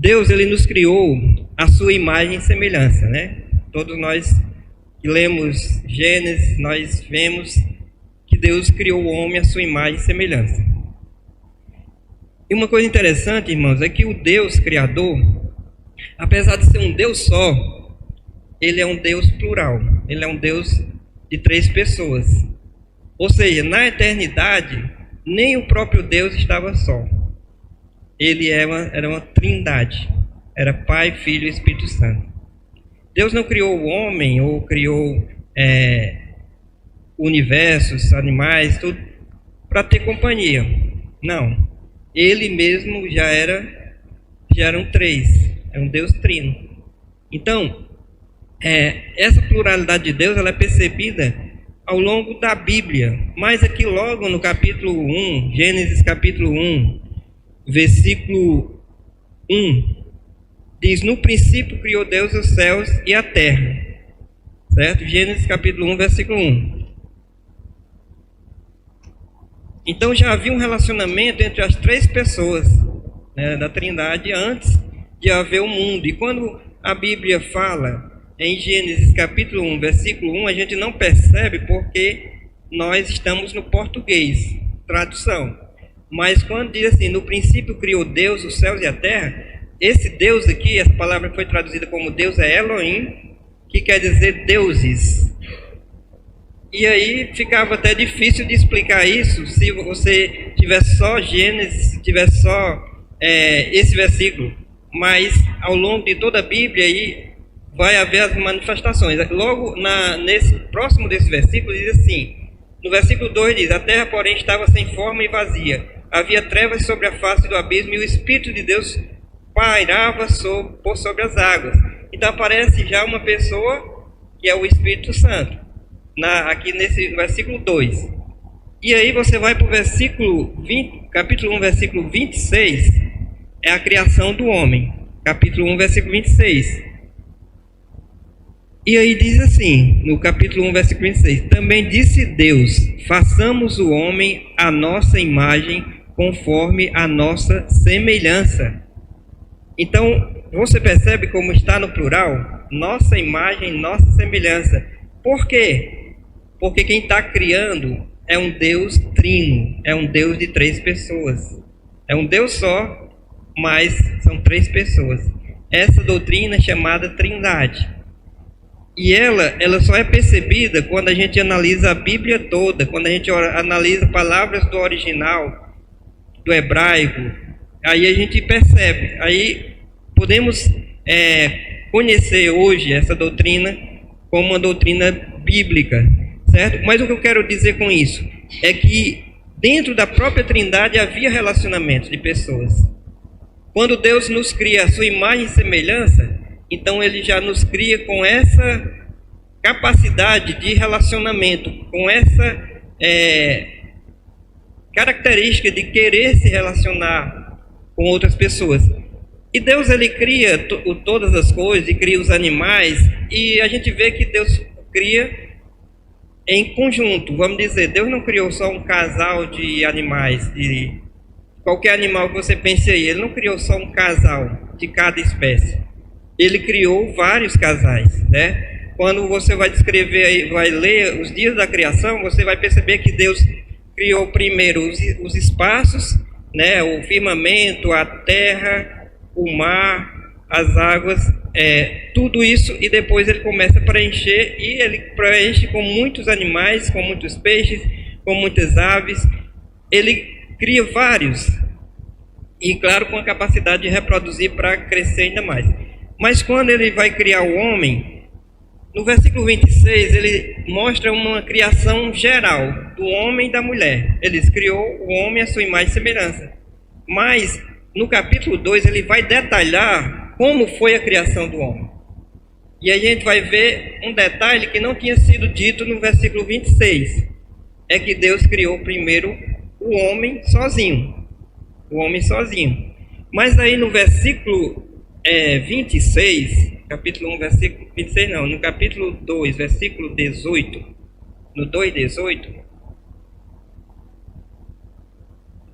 Deus, ele nos criou a sua imagem e semelhança, né? Todos nós que lemos Gênesis, nós vemos que Deus criou o homem à sua imagem e semelhança. E uma coisa interessante, irmãos, é que o Deus Criador, apesar de ser um Deus só, ele é um Deus plural. Ele é um Deus de 3 pessoas. Ou seja, na eternidade, nem o próprio Deus estava só. Ele era uma trindade. Era Pai, Filho e Espírito Santo. Deus não criou o homem ou criou universos, animais, tudo para ter companhia. Não. Ele mesmo já eram 3. É um Deus trino. Então, essa pluralidade de Deus ela é percebida ao longo da Bíblia. Mas aqui logo no capítulo 1, Gênesis capítulo 1, versículo 1, diz: no princípio criou Deus os céus e a terra. Certo? Gênesis capítulo 1, versículo 1. Então já havia um relacionamento entre as 3 pessoas, né, da Trindade antes de haver o mundo. E quando a Bíblia fala em Gênesis capítulo 1, versículo 1, a gente não percebe porque nós estamos no português, tradução. Mas quando diz assim, no princípio criou Deus os céus e a terra, esse Deus aqui, essa palavra foi traduzida como Deus é Elohim, que quer dizer deuses. E aí ficava até difícil de explicar isso se você tivesse só Gênesis, se tivesse só esse versículo. Mas ao longo de toda a Bíblia aí vai haver as manifestações. Logo próximo desse versículo diz assim, no versículo 2 diz: a terra porém estava sem forma e vazia, havia trevas sobre a face do abismo e o Espírito de Deus pairava por sobre as águas. Então aparece já uma pessoa que é o Espírito Santo, aqui nesse versículo 2. E aí você vai para o versículo 20, capítulo 1, versículo 26, é a criação do homem. Capítulo 1, versículo 26. E aí diz assim, no capítulo 1, versículo 26, também disse Deus, façamos o homem à nossa imagem, conforme a nossa semelhança. Então, você percebe como está no plural? Nossa imagem, nossa semelhança. Por quê? Porque quem está criando é um Deus trino, é um Deus de 3 pessoas. É um Deus só, mas são 3 pessoas. Essa doutrina é chamada Trindade. E ela só é percebida quando a gente analisa a Bíblia toda, quando a gente analisa palavras do original, do hebraico, aí a gente percebe. Aí podemos conhecer hoje essa doutrina como uma doutrina bíblica, certo? Mas o que eu quero dizer com isso é que dentro da própria Trindade havia relacionamento de pessoas. Quando Deus nos cria a sua imagem e semelhança, então ele já nos cria com essa capacidade de relacionamento, com essa característica de querer se relacionar com outras pessoas. E Deus ele cria todas as coisas, e cria os animais, e a gente vê que Deus cria em conjunto. Vamos dizer, Deus não criou só um casal de animais, de qualquer animal que você pense aí. Ele não criou só um casal de cada espécie. Ele criou vários casais, né? Quando você vai descrever aí, vai ler os dias da criação, você vai perceber que Deus criou primeiro os espaços, né? O firmamento, a terra, o mar, as águas, tudo isso, e depois ele começa a preencher, e ele preenche com muitos animais, com muitos peixes, com muitas aves. Ele cria vários, e claro, com a capacidade de reproduzir para crescer ainda mais. Mas quando ele vai criar o homem, no versículo 26, ele mostra uma criação geral do homem e da mulher. Ele criou o homem à sua imagem e semelhança. Mas no capítulo 2 ele vai detalhar como foi a criação do homem. E a gente vai ver um detalhe que não tinha sido dito no versículo 26. É que Deus criou primeiro o homem sozinho. O homem sozinho. Mas aí no versículo 26, capítulo 1, versículo 26 não, no capítulo 2, versículo 18, no 2,18,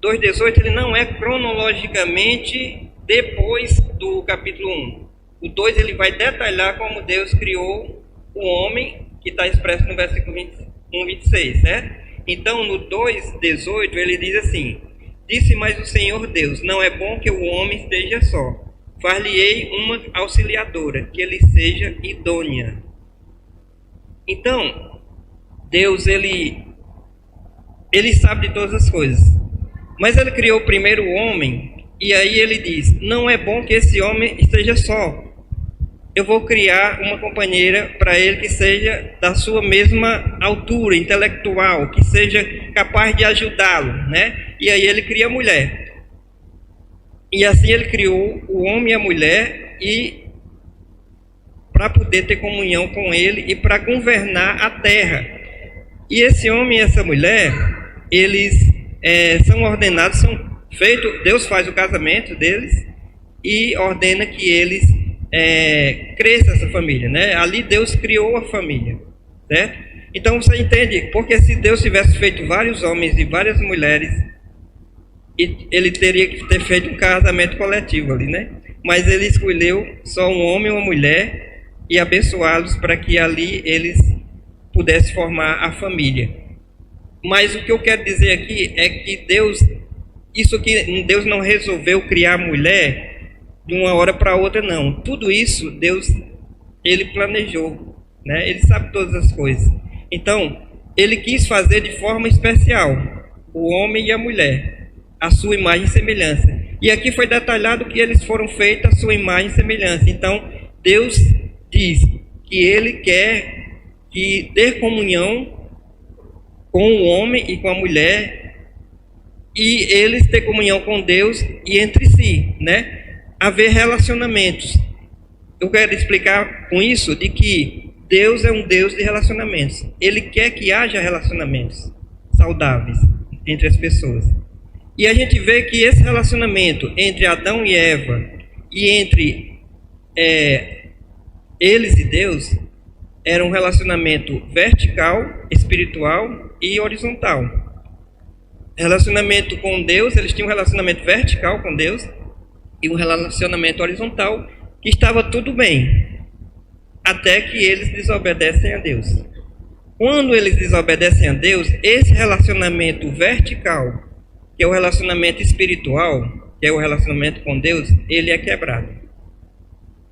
2,18 ele não é cronologicamente depois do capítulo 1. O 2 ele vai detalhar como Deus criou o homem, que está expresso no versículo 21, 26, certo? Então, no 2:18, ele diz assim: disse mais o Senhor Deus, não é bom que o homem esteja só. Far-lhe-ei uma auxiliadora, que ele seja idônea. Então, Deus, ele sabe de todas as coisas. Mas ele criou primeiro o homem, e aí ele diz, não é bom que esse homem esteja só. Eu vou criar uma companheira para ele que seja da sua mesma altura intelectual, que seja capaz de ajudá-lo, né? E aí ele cria a mulher. E assim ele criou o homem e a mulher e para poder ter comunhão com ele e para governar a terra. E esse homem e essa mulher, eles são ordenados, são feitos, Deus faz o casamento deles e ordena que eles cresça essa família, né? Ali Deus criou a família, certo? Então você entende, porque se Deus tivesse feito vários homens e várias mulheres, ele teria que ter feito um casamento coletivo ali, né? Mas ele escolheu só um homem e uma mulher e abençoá-los para que ali eles pudessem formar a família. Mas o que eu quero dizer aqui é que Deus não resolveu criar a mulher de uma hora para outra, não. Tudo isso Deus, ele planejou, né? Ele sabe todas as coisas. Então, ele quis fazer de forma especial o homem e a mulher, a sua imagem e semelhança. E aqui foi detalhado que eles foram feitos a sua imagem e semelhança. Então, Deus diz que ele quer que ter comunhão com o homem e com a mulher e eles ter comunhão com Deus e entre si, né? Haver relacionamentos. Eu quero explicar com isso de que Deus é um Deus de relacionamentos. Ele quer que haja relacionamentos saudáveis entre as pessoas. E a gente vê que esse relacionamento entre Adão e Eva e entre eles e Deus era um relacionamento vertical, espiritual e horizontal. Relacionamento com Deus, eles tinham um relacionamento vertical com Deus e um relacionamento horizontal que estava tudo bem, até que eles desobedecem a Deus. Quando eles desobedecem a Deus, esse relacionamento vertical, que é o relacionamento espiritual, que é o relacionamento com Deus, ele é quebrado.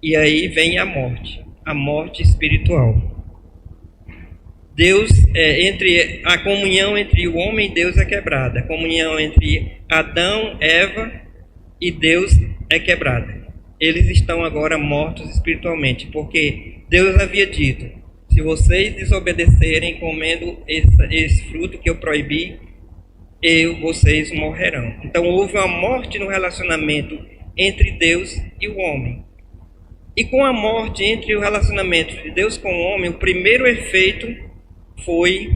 E aí vem a morte espiritual. Deus, a comunhão entre o homem e Deus é quebrada. A comunhão entre Adão, Eva e Deus é quebrada. Eles estão agora mortos espiritualmente, porque Deus havia dito, se vocês desobedecerem comendo esse fruto que eu proibi, vocês morrerão. Então houve uma morte no relacionamento entre Deus e o homem. E com a morte entre o relacionamento de Deus com o homem, o primeiro efeito foi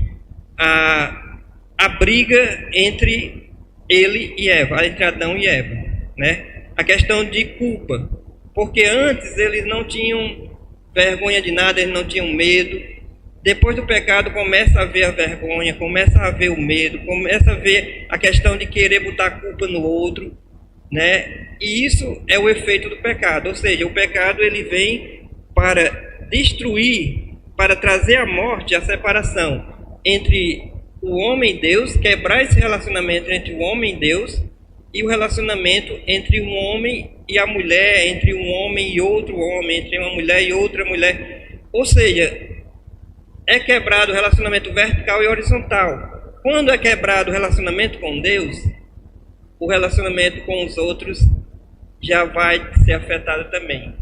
a briga entre ele e Eva, entre Adão e Eva, né? A questão de culpa, porque antes eles não tinham vergonha de nada, eles não tinham medo. Depois do pecado começa a haver a vergonha, começa a haver o medo, começa a haver a questão de querer botar a culpa no outro, né? E isso é o efeito do pecado, ou seja, o pecado ele vem para destruir, para trazer a morte, a separação entre o homem e Deus, quebrar esse relacionamento entre o homem e Deus e o relacionamento entre um homem e a mulher, entre um homem e outro homem, entre uma mulher e outra mulher. Ou seja, é quebrado o relacionamento vertical e horizontal. Quando é quebrado o relacionamento com Deus, o relacionamento com os outros já vai ser afetado também,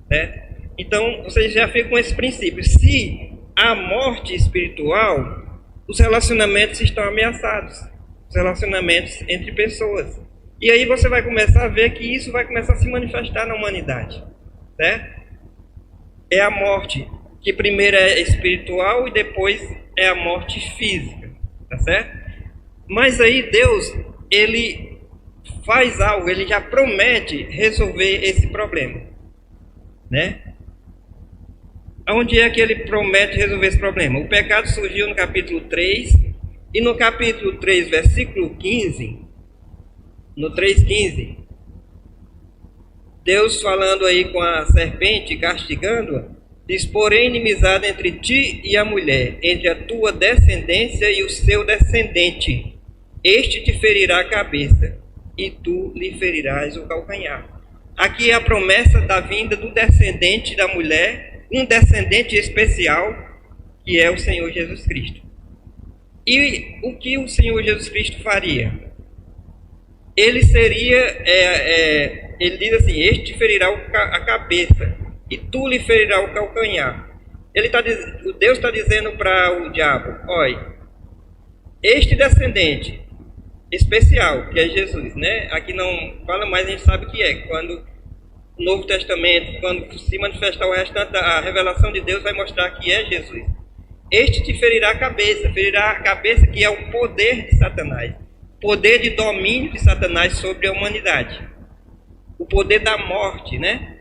né? Então, vocês já ficam com esse princípio. Se há morte espiritual, os relacionamentos estão ameaçados. Os relacionamentos entre pessoas. E aí você vai começar a ver que isso vai começar a se manifestar na humanidade, certo? É a morte, que primeiro é espiritual e depois é a morte física, tá certo? Mas aí Deus, ele faz algo, ele já promete resolver esse problema, né? Onde é que ele promete resolver esse problema? O pecado surgiu no capítulo 3, e no capítulo 3, versículo 15, no 3,15, Deus falando aí com a serpente, castigando-a, diz: porém inimizade entre ti e a mulher, entre a tua descendência e o seu descendente. Este te ferirá a cabeça, e tu lhe ferirás o calcanhar. Aqui é a promessa da vinda do descendente da mulher, um descendente especial, que é o Senhor Jesus Cristo. E o que o Senhor Jesus Cristo faria? Ele seria, ele diz assim: este te ferirá a cabeça, e tu lhe ferirá o calcanhar. O Deus está dizendo para o diabo: olha, este descendente especial, que é Jesus, né? Aqui não fala, mas a gente sabe que é. Quando o Novo Testamento, quando se manifestar o restante, a revelação de Deus vai mostrar que é Jesus. Este te ferirá a cabeça que é o poder de Satanás, poder de domínio de Satanás sobre a humanidade, o poder da morte, né?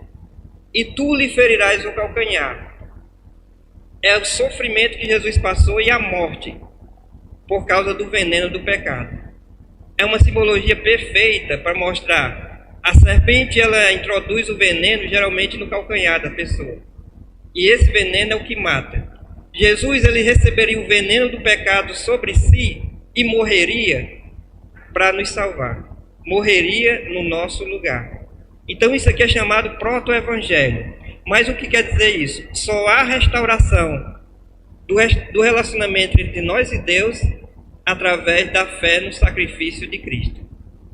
E tu lhe ferirás o calcanhar. É o sofrimento que Jesus passou e a morte por causa do veneno do pecado. É uma simbologia perfeita para mostrar. A serpente, ela introduz o veneno geralmente no calcanhar da pessoa, e esse veneno é o que mata. Jesus, ele receberia o veneno do pecado sobre si e morreria para nos salvar. Morreria no nosso lugar. Então isso aqui é chamado proto-evangelho. Mas o que quer dizer isso? Só há restauração do relacionamento entre nós e Deus através da fé no sacrifício de Cristo.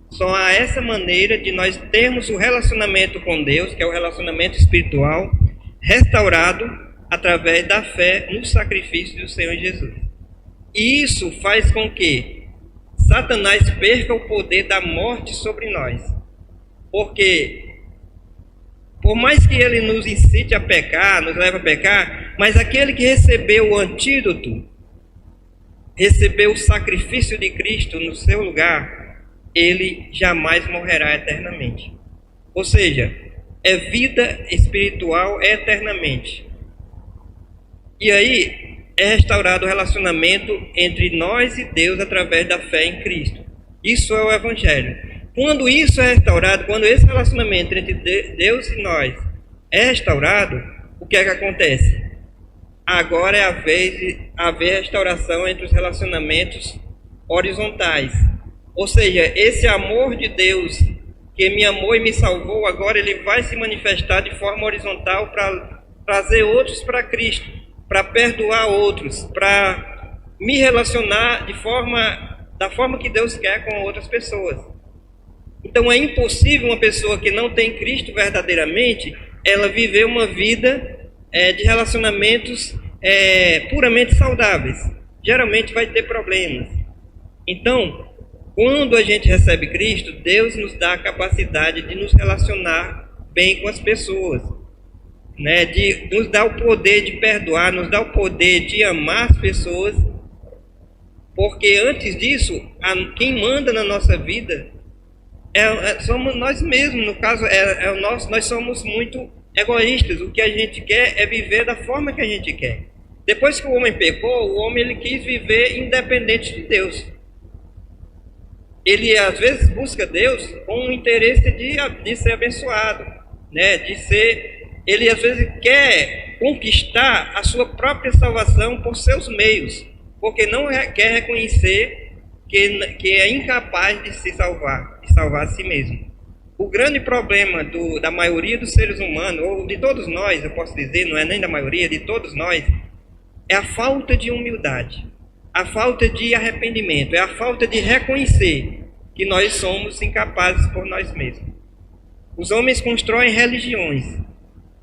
Só há essa maneira de nós termos o relacionamento com Deus, que é o relacionamento espiritual, restaurado através da fé no sacrifício do Senhor Jesus. E isso faz com que Satanás perca o poder da morte sobre nós. Porque, por mais que ele nos incite a pecar, nos leve a pecar, mas aquele que recebeu o antídoto, recebeu o sacrifício de Cristo no seu lugar, ele jamais morrerá eternamente. Ou seja, é vida espiritual eternamente. E aí é restaurado o relacionamento entre nós e Deus através da fé em Cristo. Isso é o Evangelho. Quando isso é restaurado, quando esse relacionamento entre Deus e nós é restaurado, o que é que acontece? Agora é a vez de haver restauração entre os relacionamentos horizontais. Ou seja, esse amor de Deus que me amou e me salvou, agora ele vai se manifestar de forma horizontal para trazer outros para Cristo, para perdoar outros, para me relacionar da forma que Deus quer com outras pessoas. Então é impossível uma pessoa que não tem Cristo verdadeiramente, ela viver uma vida de relacionamentos puramente saudáveis. Geralmente vai ter problemas. Então, quando a gente recebe Cristo, Deus nos dá a capacidade de nos relacionar bem com as pessoas, né? De nos dar o poder de perdoar, nos dá o poder de amar as pessoas, porque antes disso, quem manda na nossa vida somos nós mesmos. No caso, nós somos muito egoístas. O que a gente quer é viver da forma que a gente quer. Depois que o homem pecou, o homem ele quis viver independente de Deus. Ele às vezes busca Deus com o interesse de ser abençoado, né? Ele às vezes quer conquistar a sua própria salvação por seus meios, porque não quer reconhecer que é incapaz de se salvar, de salvar a si mesmo. O grande problema da maioria dos seres humanos, ou de todos nós, eu posso dizer, não é nem da maioria, de todos nós, é a falta de humildade, a falta de arrependimento, é a falta de reconhecer que nós somos incapazes por nós mesmos. Os homens constroem religiões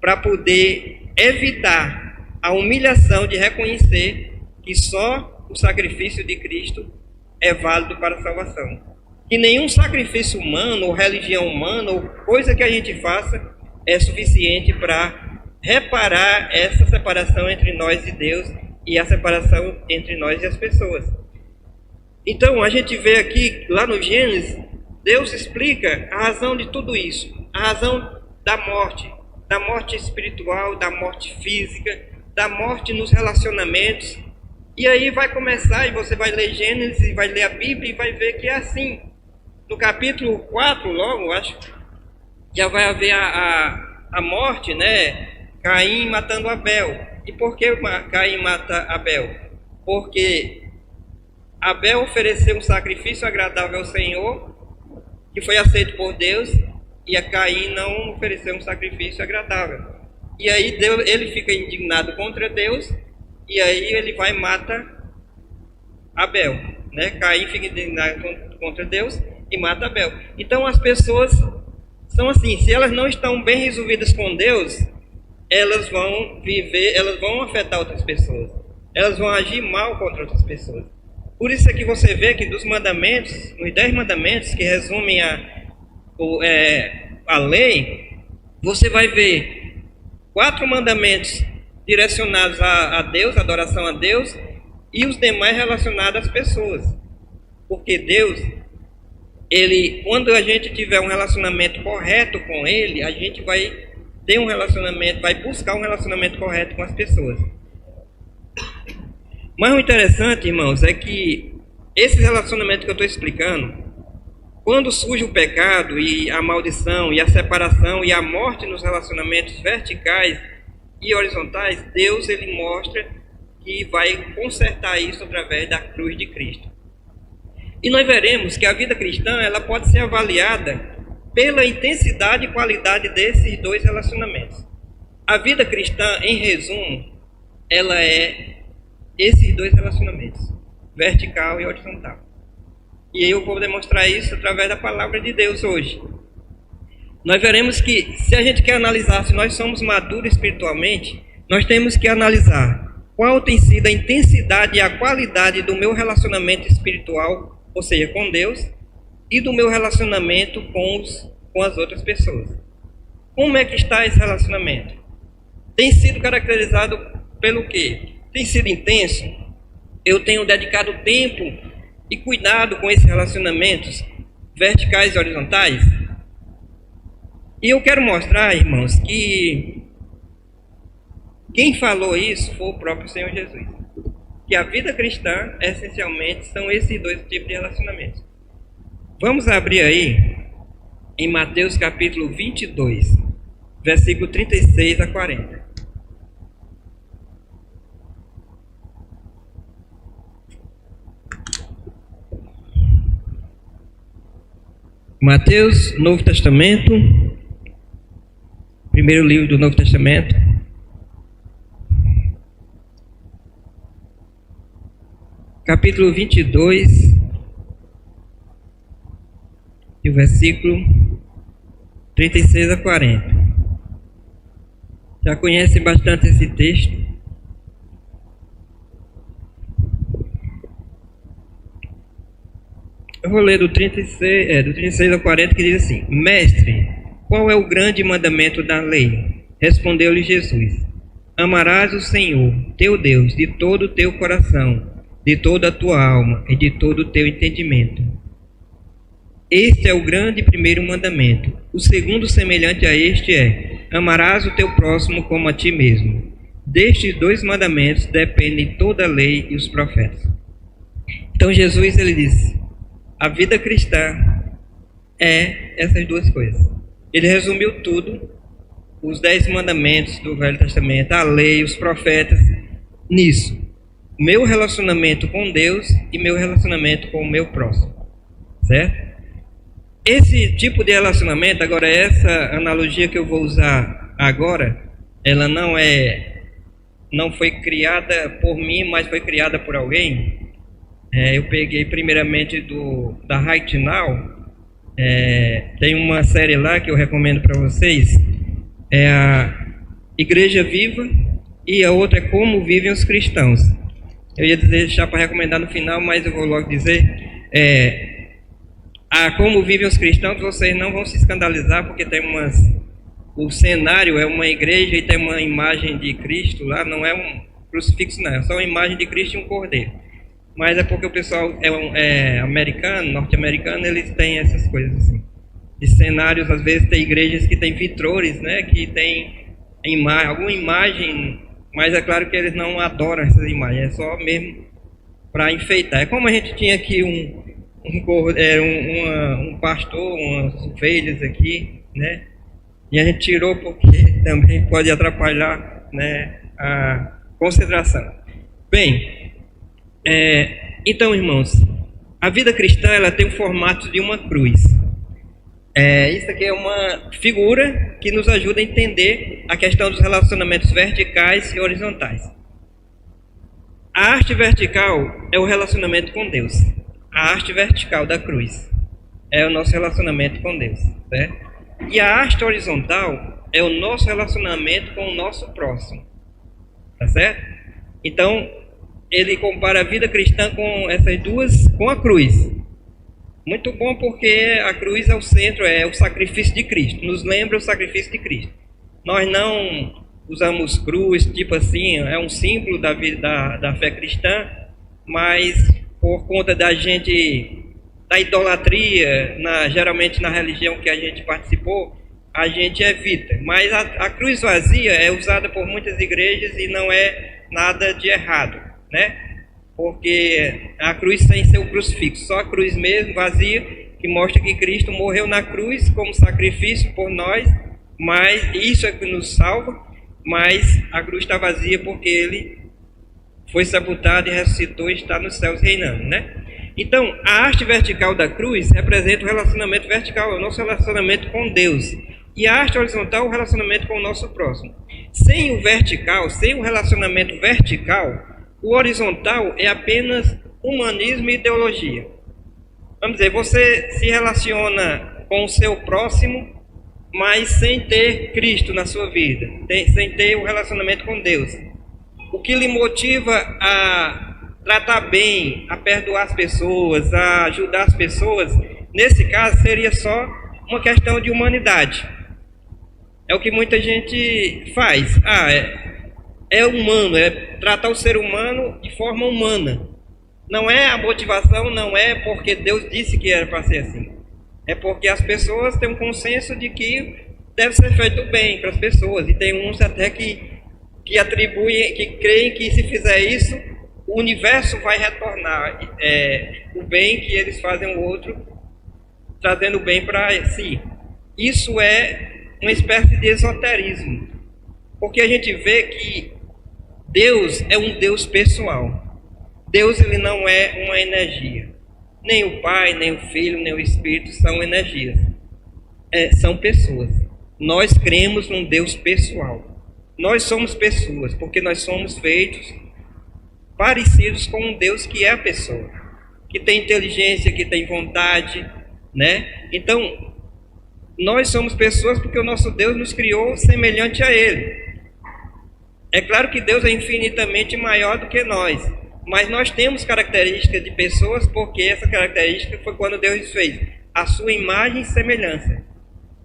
para poder evitar a humilhação de reconhecer que só o sacrifício de Cristo é válido para a salvação. Que nenhum sacrifício humano, ou religião humana, ou coisa que a gente faça é suficiente para reparar essa separação entre nós e Deus e a separação entre nós e as pessoas. Então a gente vê aqui, lá no Gênesis, Deus explica a razão de tudo isso, a razão da morte espiritual, da morte física, da morte nos relacionamentos. E aí vai começar, e você vai ler Gênesis, e vai ler a Bíblia, e vai ver que é assim. No capítulo 4, logo, acho, já vai haver a morte, né? Caim matando Abel. E por que Caim mata Abel? Porque Abel ofereceu um sacrifício agradável ao Senhor, que foi aceito por Deus, e a Caim não ofereceu um sacrifício agradável. E aí Deus, ele fica indignado contra Deus, e aí ele vai e mata Abel, né? Caim fica indignado contra Deus e mata Abel. Então as pessoas são assim, se elas não estão bem resolvidas com Deus, elas vão viver, elas vão afetar outras pessoas, elas vão agir mal contra outras pessoas. Por isso é que você vê que dos mandamentos, os 10 mandamentos que resumem a lei, você vai ver 4 mandamentos direcionados a Deus, adoração a Deus, e os demais relacionados às pessoas. Porque Deus, quando a gente tiver um relacionamento correto com Ele, a gente vai ter um relacionamento, vai buscar um relacionamento correto com as pessoas. Mas o interessante, irmãos, é que esse relacionamento que eu estou explicando, quando surge o pecado e a maldição e a separação e a morte nos relacionamentos verticais e horizontais, Deus ele mostra que vai consertar isso através da cruz de Cristo. E nós veremos que a vida cristã ela pode ser avaliada pela intensidade e qualidade desses 2 relacionamentos. A vida cristã, em resumo, ela é esses 2 relacionamentos, vertical e horizontal. E eu vou demonstrar isso através da palavra de Deus hoje. Nós veremos que, se a gente quer analisar se nós somos maduros espiritualmente, nós temos que analisar qual tem sido a intensidade e a qualidade do meu relacionamento espiritual, ou seja, com Deus, e do meu relacionamento com as outras pessoas. Como é que está esse relacionamento? Tem sido caracterizado pelo quê? Tem sido intenso? Eu tenho dedicado tempo e cuidado com esses relacionamentos verticais e horizontais? E eu quero mostrar, irmãos, que quem falou isso foi o próprio Senhor Jesus. Que a vida cristã, essencialmente, são esses 2 tipos de relacionamentos. Vamos abrir aí em Mateus capítulo 22, versículo 36 a 40. Mateus, Novo Testamento, primeiro livro do Novo Testamento, capítulo 22, e o versículo 36 a 40. Já conhecem bastante esse texto. Eu vou ler do 36 ao 40, que diz assim: Mestre, qual é o grande mandamento da lei? Respondeu-lhe Jesus: Amarás o Senhor, teu Deus, de todo o teu coração, de toda a tua alma e de todo o teu entendimento. Este é o grande primeiro mandamento. O segundo, semelhante a este, é: amarás o teu próximo como a ti mesmo. Destes 2 mandamentos dependem toda a lei e os profetas. Então Jesus ele disse: a vida cristã é essas 2 coisas. Ele resumiu tudo, os 10 mandamentos do Velho Testamento, a lei, os profetas, nisso. Meu relacionamento com Deus e meu relacionamento com o meu próximo. Certo? Esse tipo de relacionamento, agora essa analogia que eu vou usar agora, ela não foi criada por mim, mas foi criada por alguém. Eu peguei primeiramente da Right Now. Tem uma série lá que eu recomendo para vocês, é a Igreja Viva, e a outra é Como Vivem os Cristãos. Eu ia deixar para recomendar no final, mas eu vou logo dizer, Como Vivem os Cristãos, vocês não vão se escandalizar, porque tem o cenário é uma igreja e tem uma imagem de Cristo lá, não é um crucifixo não, é só uma imagem de Cristo e um cordeiro. Mas é porque o pessoal americano, norte-americano, eles têm essas coisas assim. De cenários, às vezes tem igrejas que tem vitrores, né? Que tem alguma imagem, mas é claro que eles não adoram essas imagens, é só mesmo para enfeitar. É como a gente tinha aqui um pastor, umas ovelhas aqui, né? E a gente tirou porque também pode atrapalhar, né, a concentração. Bem, então, irmãos, a vida cristã ela tem o formato de uma cruz. Isso aqui é uma figura que nos ajuda a entender a questão dos relacionamentos verticais e horizontais. A arte vertical é o relacionamento com Deus. A arte vertical da cruz é o nosso relacionamento com Deus, certo? E a arte horizontal é o nosso relacionamento com o nosso próximo, tá certo? Então, ele compara a vida cristã com essas duas, com a cruz. Muito bom porque a cruz é o centro, é o sacrifício de Cristo, nos lembra o sacrifício de Cristo. Nós não usamos cruz, tipo assim, é um símbolo da vida, da fé cristã, mas por conta da idolatria, geralmente na religião que a gente participou, a gente evita. Mas a cruz vazia é usada por muitas igrejas e não é nada de errado, né? Porque a cruz sem ser o crucifixo, só a cruz mesmo, vazia, que mostra que Cristo morreu na cruz como sacrifício por nós, mas isso é que nos salva, mas a cruz está vazia porque ele foi sepultado e ressuscitou e está nos céus reinando, né? Então, a arte vertical da cruz representa o relacionamento vertical, o nosso relacionamento com Deus. E a arte horizontal, o relacionamento com o nosso próximo. Sem o vertical, sem o relacionamento vertical, o horizontal é apenas humanismo e ideologia. Vamos dizer, você se relaciona com o seu próximo, mas sem ter Cristo na sua vida, sem ter o relacionamento com Deus. O que lhe motiva a tratar bem, a perdoar as pessoas, a ajudar as pessoas, nesse caso seria só uma questão de humanidade. É o que muita gente faz. É humano, é tratar o ser humano de forma humana. Não é a motivação, não é porque Deus disse que era para ser assim. É porque as pessoas têm um consenso de que deve ser feito bem para as pessoas. E tem uns até que atribuem, que creem que se fizer isso, o universo vai retornar o bem que eles fazem ao outro, trazendo o bem para si. Isso é uma espécie de esoterismo. Porque a gente vê que Deus é um Deus pessoal. Deus ele não é uma energia. Nem o Pai, nem o Filho, nem o Espírito são energias. São pessoas. Nós cremos num Deus pessoal. Nós somos pessoas, porque nós somos feitos parecidos com um Deus que é a pessoa. Que tem inteligência, que tem vontade, né? Então, nós somos pessoas porque o nosso Deus nos criou semelhante a Ele. É claro que Deus é infinitamente maior do que nós, mas nós temos características de pessoas porque essa característica foi quando Deus fez a sua imagem e semelhança.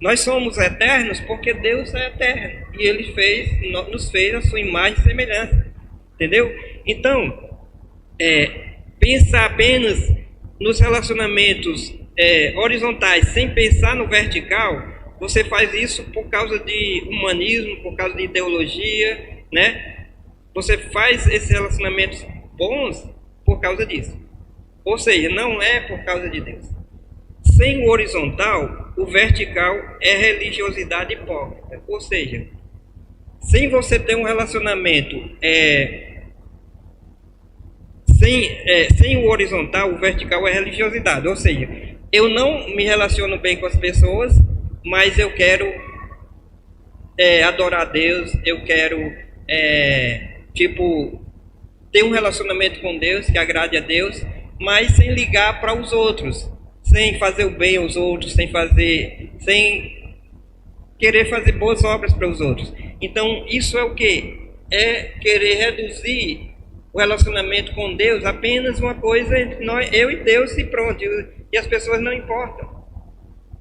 Nós somos eternos porque Deus é eterno e Ele nos fez a sua imagem e semelhança, entendeu? Então, pensar apenas nos relacionamentos horizontais sem pensar no vertical, você faz isso por causa de humanismo, por causa de ideologia, né? Você faz esses relacionamentos bons por causa disso. Ou seja, não é por causa de Deus. Sem o horizontal, o vertical é religiosidade hipócrita. Ou seja, sem você ter um relacionamento sem o horizontal, o vertical é religiosidade. Ou seja, eu não me relaciono bem com as pessoas, mas eu quero adorar a Deus, eu quero ter um relacionamento com Deus que agrade a Deus, mas sem ligar para os outros, sem fazer o bem aos outros, sem querer fazer boas obras para os outros. Então isso é o que? É querer reduzir o relacionamento com Deus apenas uma coisa entre eu e Deus e pronto, e as pessoas não importam.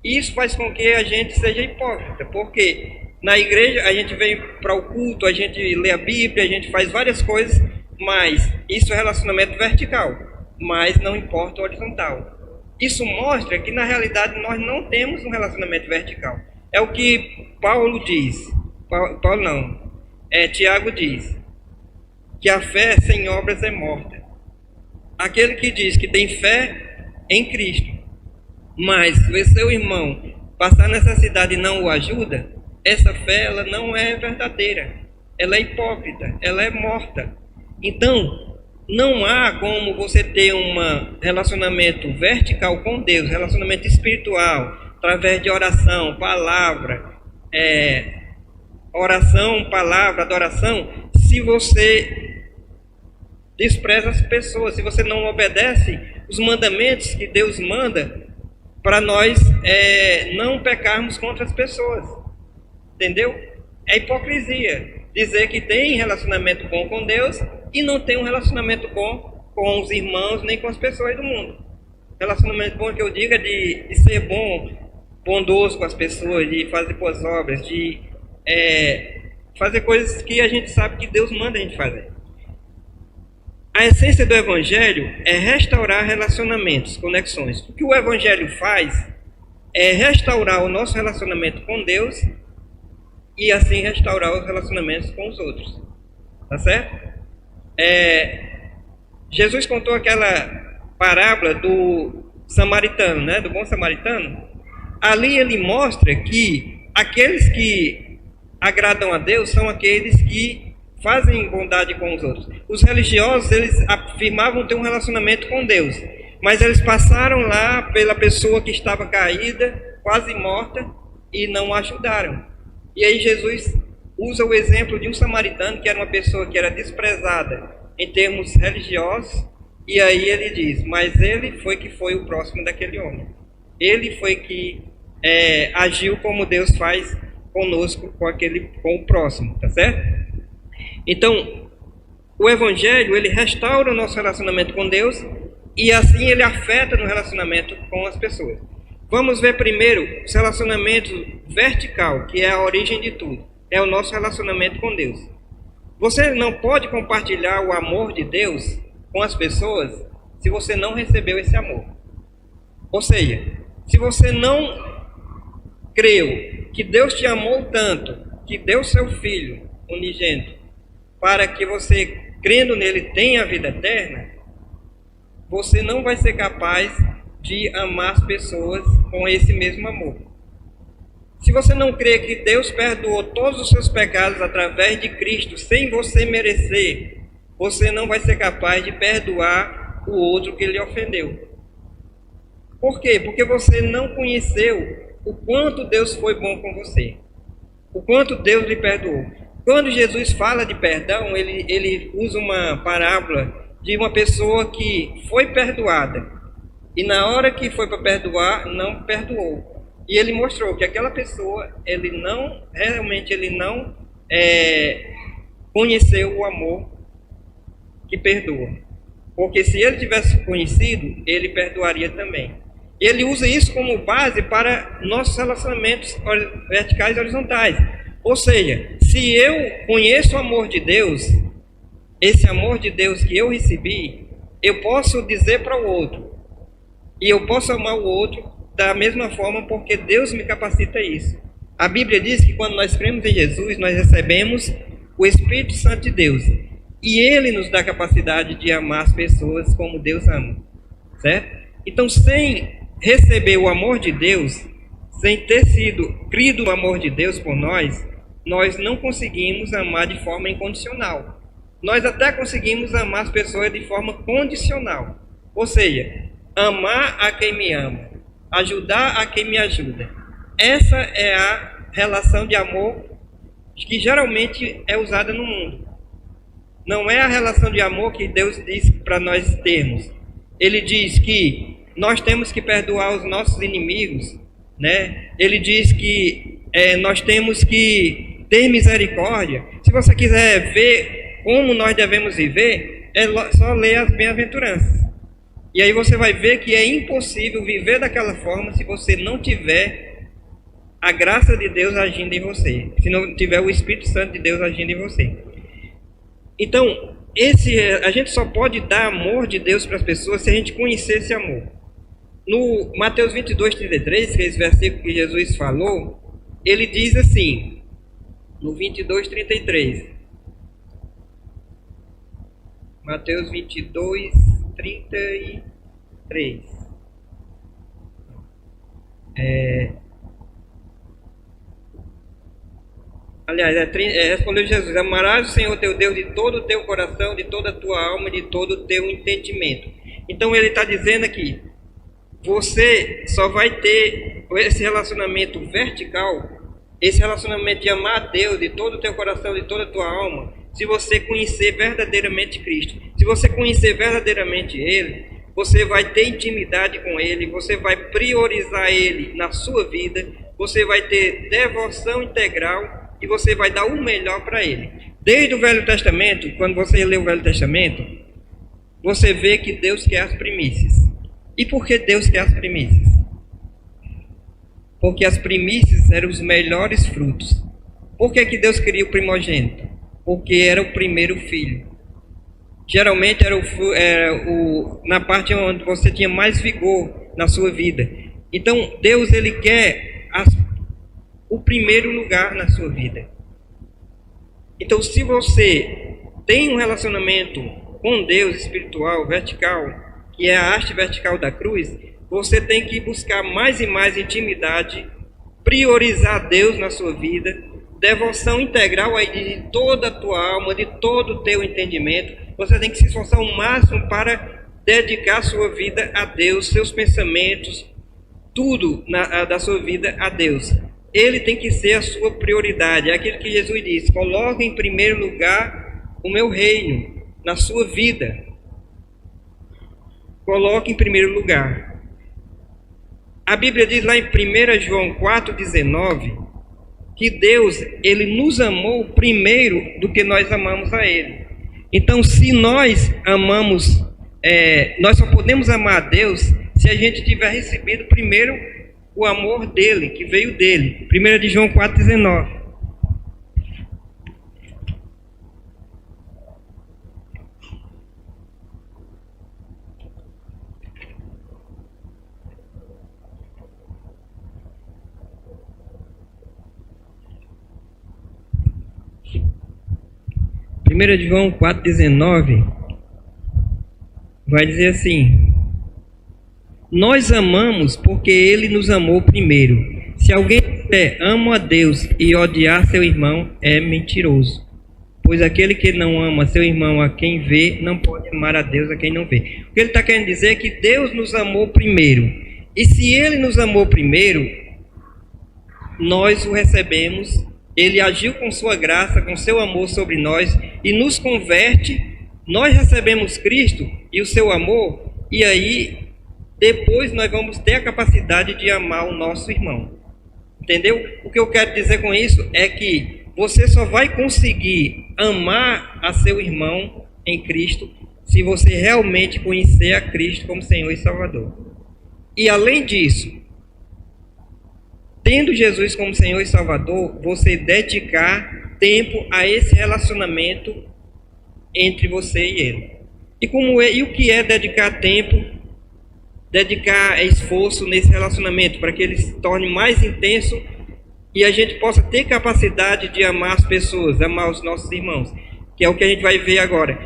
Isso faz com que a gente seja hipócrita, porque na igreja a gente vem para o culto, a gente lê a Bíblia, a gente faz várias coisas, mas isso é relacionamento vertical, mas não importa o horizontal. Isso mostra que na realidade nós não temos um relacionamento vertical. É o que Paulo diz, Tiago diz, que a fé sem obras é morta. Aquele que diz que tem fé em Cristo, mas se seu irmão passar necessidade e não o ajuda, essa fé ela não é verdadeira, ela é hipócrita, ela é morta. Então, não há como você ter um relacionamento vertical com Deus, relacionamento espiritual, através de oração, palavra, adoração, se você despreza as pessoas, se você não obedece os mandamentos que Deus manda para nós não pecarmos contra as pessoas. Entendeu? É hipocrisia dizer que tem relacionamento bom com Deus e não tem um relacionamento bom com os irmãos nem com as pessoas do mundo. Relacionamento bom que eu digo é de ser bondoso com as pessoas, de fazer boas obras, de fazer coisas que a gente sabe que Deus manda a gente fazer. A essência do Evangelho é restaurar relacionamentos, conexões. O que o Evangelho faz é restaurar o nosso relacionamento com Deus e assim restaurar os relacionamentos com os outros. Tá certo? Jesus contou aquela parábola do samaritano, né? Do bom samaritano. Ali ele mostra que aqueles que agradam a Deus são aqueles que fazem bondade com os outros. Os religiosos, eles afirmavam ter um relacionamento com Deus, mas eles passaram lá pela pessoa que estava caída, quase morta, e não a ajudaram. E aí Jesus usa o exemplo de um samaritano, que era uma pessoa que era desprezada em termos religiosos, e aí ele diz, mas ele foi o próximo daquele homem. Ele foi que agiu como Deus faz conosco, com o próximo, tá certo? Então, o Evangelho, ele restaura o nosso relacionamento com Deus e assim ele afeta no relacionamento com as pessoas. Vamos ver primeiro o relacionamento vertical, que é a origem de tudo. É o nosso relacionamento com Deus. Você não pode compartilhar o amor de Deus com as pessoas se você não recebeu esse amor. Ou seja, se você não creu que Deus te amou tanto, que deu seu Filho unigênito, para que você, crendo nele, tenha a vida eterna, você não vai ser capaz de amar as pessoas com esse mesmo amor. Se você não crê que Deus perdoou todos os seus pecados através de Cristo, sem você merecer, você não vai ser capaz de perdoar o outro que lhe ofendeu. Por quê? Porque você não conheceu o quanto Deus foi bom com você, o quanto Deus lhe perdoou. Quando Jesus fala de perdão, ele usa uma parábola de uma pessoa que foi perdoada e na hora que foi para perdoar, não perdoou. E ele mostrou que aquela pessoa, ele não conheceu o amor que perdoa. Porque se ele tivesse conhecido, ele perdoaria também. Ele usa isso como base para nossos relacionamentos verticais e horizontais. Ou seja, se eu conheço o amor de Deus, esse amor de Deus que eu recebi, eu posso dizer para o outro. E eu posso amar o outro da mesma forma porque Deus me capacita a isso. A Bíblia diz que quando nós cremos em Jesus, nós recebemos o Espírito Santo de Deus. E Ele nos dá a capacidade de amar as pessoas como Deus ama. Certo? Então, sem receber o amor de Deus, sem ter crido no amor de Deus por nós não conseguimos amar de forma incondicional. Nós até conseguimos amar as pessoas de forma condicional. Ou seja, amar a quem me ama, ajudar a quem me ajuda. Essa é a relação de amor que geralmente é usada no mundo. Não é a relação de amor que Deus diz para nós termos. Ele diz que nós temos que perdoar os nossos inimigos, né? Ele diz que nós temos que ter misericórdia. Se você quiser ver como nós devemos viver, é só ler as bem-aventuranças. E aí você vai ver que é impossível viver daquela forma se você não tiver a graça de Deus agindo em você, se não tiver o Espírito Santo de Deus agindo em você. Então, a gente só pode dar amor de Deus para as pessoas se a gente conhecer esse amor. No Mateus 22:33, que é esse versículo que Jesus falou, ele diz assim, no 22:33. Mateus 22:33. Aliás, respondeu Jesus: amarás o Senhor teu Deus de todo o teu coração, de toda a tua alma, de todo o teu entendimento. Então ele está dizendo aqui, você só vai ter esse relacionamento vertical, esse relacionamento de amar a Deus de todo o teu coração, de toda a tua alma, se você conhecer verdadeiramente Cristo. Se você conhecer verdadeiramente Ele, você vai ter intimidade com Ele, você vai priorizar Ele na sua vida, você vai ter devoção integral e você vai dar o melhor para Ele. Desde o Velho Testamento, quando você lê o Velho Testamento, você vê que Deus quer as primícias. E por que Deus quer as primícias? Porque as primícias eram os melhores frutos. Por que Deus queria o primogênito? Porque era o primeiro filho. Geralmente era na parte onde você tinha mais vigor na sua vida. Então Deus ele quer o primeiro lugar na sua vida. Então se você tem um relacionamento com Deus espiritual, vertical, que é a haste vertical da cruz, você tem que buscar mais e mais intimidade, priorizar Deus na sua vida, devoção integral aí de toda a tua alma, de todo o teu entendimento. Você tem que se esforçar ao máximo para dedicar a sua vida a Deus, seus pensamentos, tudo da sua vida a Deus. Ele tem que ser a sua prioridade. É aquilo que Jesus disse: coloque em primeiro lugar o meu reino na sua vida. Coloque em primeiro lugar. A Bíblia diz lá em 1 João 4,19 que Deus ele nos amou primeiro do que nós amamos a Ele. Então, se nós amamos, nós só podemos amar a Deus se a gente tiver recebido primeiro o amor dele, que veio dele. 1 João 4,19. Primeira de João 4,19 vai dizer assim: nós amamos porque Ele nos amou primeiro. Se alguém disser amo a Deus e odiar seu irmão, é mentiroso. Pois aquele que não ama seu irmão a quem vê, não pode amar a Deus a quem não vê. O que ele está querendo dizer é que Deus nos amou primeiro. E se Ele nos amou primeiro, nós o recebemos. Ele agiu com sua graça, com seu amor sobre nós e nos converte. Nós recebemos Cristo e o seu amor, e aí depois nós vamos ter a capacidade de amar o nosso irmão. Entendeu? O que eu quero dizer com isso é que você só vai conseguir amar a seu irmão em Cristo se você realmente conhecer a Cristo como Senhor e Salvador. E além disso, tendo Jesus como Senhor e Salvador, você dedicar tempo a esse relacionamento entre você e Ele. E o que é dedicar tempo, dedicar esforço nesse relacionamento, para que ele se torne mais intenso e a gente possa ter capacidade de amar as pessoas, amar os nossos irmãos, que é o que a gente vai ver agora.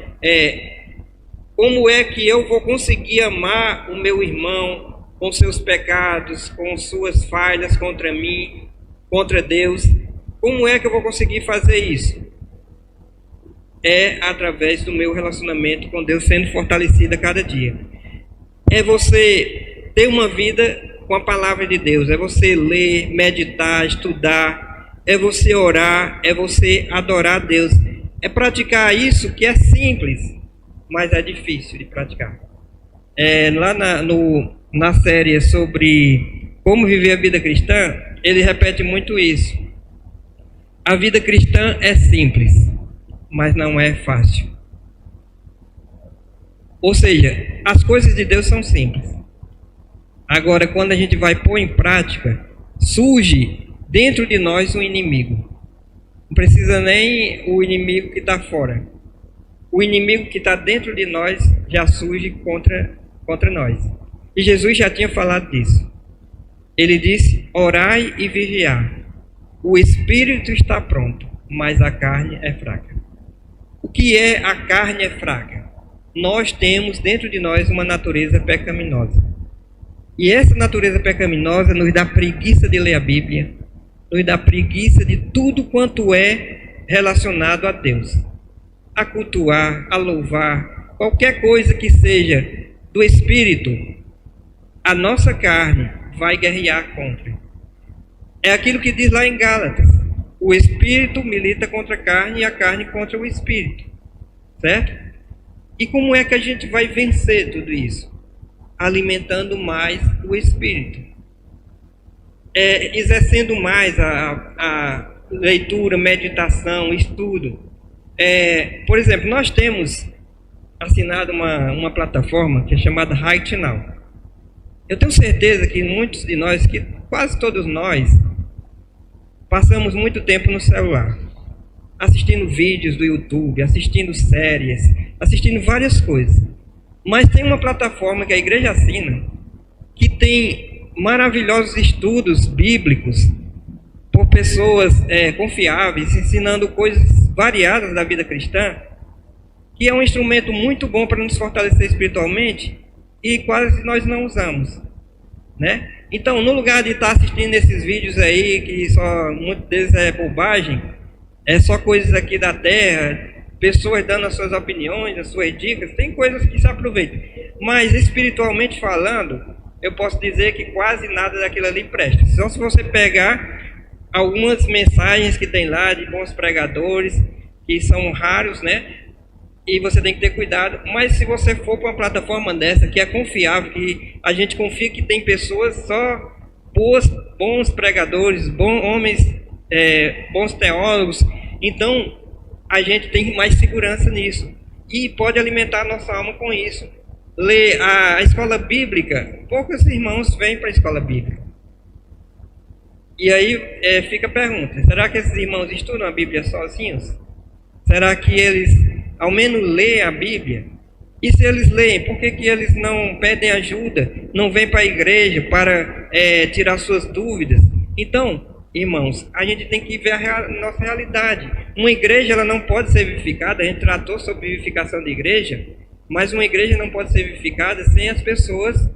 Como é que eu vou conseguir amar o meu irmão com seus pecados, com suas falhas contra mim, contra Deus? Como é que eu vou conseguir fazer isso? É através do meu relacionamento com Deus sendo fortalecido a cada dia. É você ter uma vida com a palavra de Deus, é você ler, meditar, estudar, é você orar, é você adorar a Deus. É praticar isso que é simples, mas é difícil de praticar. Lá na série sobre como viver a vida cristã, ele repete muito isso. A vida cristã é simples, mas não é fácil. Ou seja, as coisas de Deus são simples. Agora, quando a gente vai pôr em prática, surge dentro de nós um inimigo. Não precisa nem o inimigo que está fora. O inimigo que está dentro de nós já surge contra nós. E Jesus já tinha falado disso. Ele disse: orai e vigiai. O espírito está pronto, mas a carne é fraca. O que é a carne é fraca? Nós temos dentro de nós uma natureza pecaminosa. E essa natureza pecaminosa nos dá preguiça de ler a Bíblia, nos dá preguiça de tudo quanto é relacionado a Deus. A cultuar, a louvar, qualquer coisa que seja do Espírito, a nossa carne vai guerrear contra. É aquilo que diz lá em Gálatas: o Espírito milita contra a carne e a carne contra o Espírito. Certo? E como é que a gente vai vencer tudo isso? Alimentando mais o Espírito. Exercendo mais a leitura, meditação, estudo. Por exemplo, nós temos assinado uma plataforma que é chamada Right Now. Eu tenho certeza que muitos de nós, que quase todos nós, passamos muito tempo no celular, assistindo vídeos do YouTube, assistindo séries, assistindo várias coisas. Mas tem uma plataforma que a igreja assina, que tem maravilhosos estudos bíblicos por pessoas confiáveis, ensinando coisas variadas da vida cristã, que é um instrumento muito bom para nos fortalecer espiritualmente e quase nós não usamos, né? Então, no lugar de estar assistindo esses vídeos aí, que só muitos deles é bobagem, é só coisas aqui da terra, pessoas dando as suas opiniões, as suas dicas, tem coisas que se aproveitam. Mas espiritualmente falando, eu posso dizer que quase nada daquilo ali presta. Só se você pegar algumas mensagens que tem lá de bons pregadores, que são raros, né? E você tem que ter cuidado. Mas se você for para uma plataforma dessa, que é confiável, que a gente confia que tem pessoas só bons pregadores, bons homens, bons teólogos, então a gente tem mais segurança nisso. E pode alimentar a nossa alma com isso. Ler a escola bíblica, poucos irmãos vêm para a escola bíblica. E aí fica a pergunta: será que esses irmãos estudam a Bíblia sozinhos? Será que eles ao menos leem a Bíblia? E se eles leem, por que eles não pedem ajuda, não vêm para a igreja para tirar suas dúvidas? Então, irmãos, a gente tem que ver a nossa realidade. Uma igreja ela não pode ser vivificada, a gente tratou sobre vivificação de igreja, mas uma igreja não pode ser vivificada sem as pessoas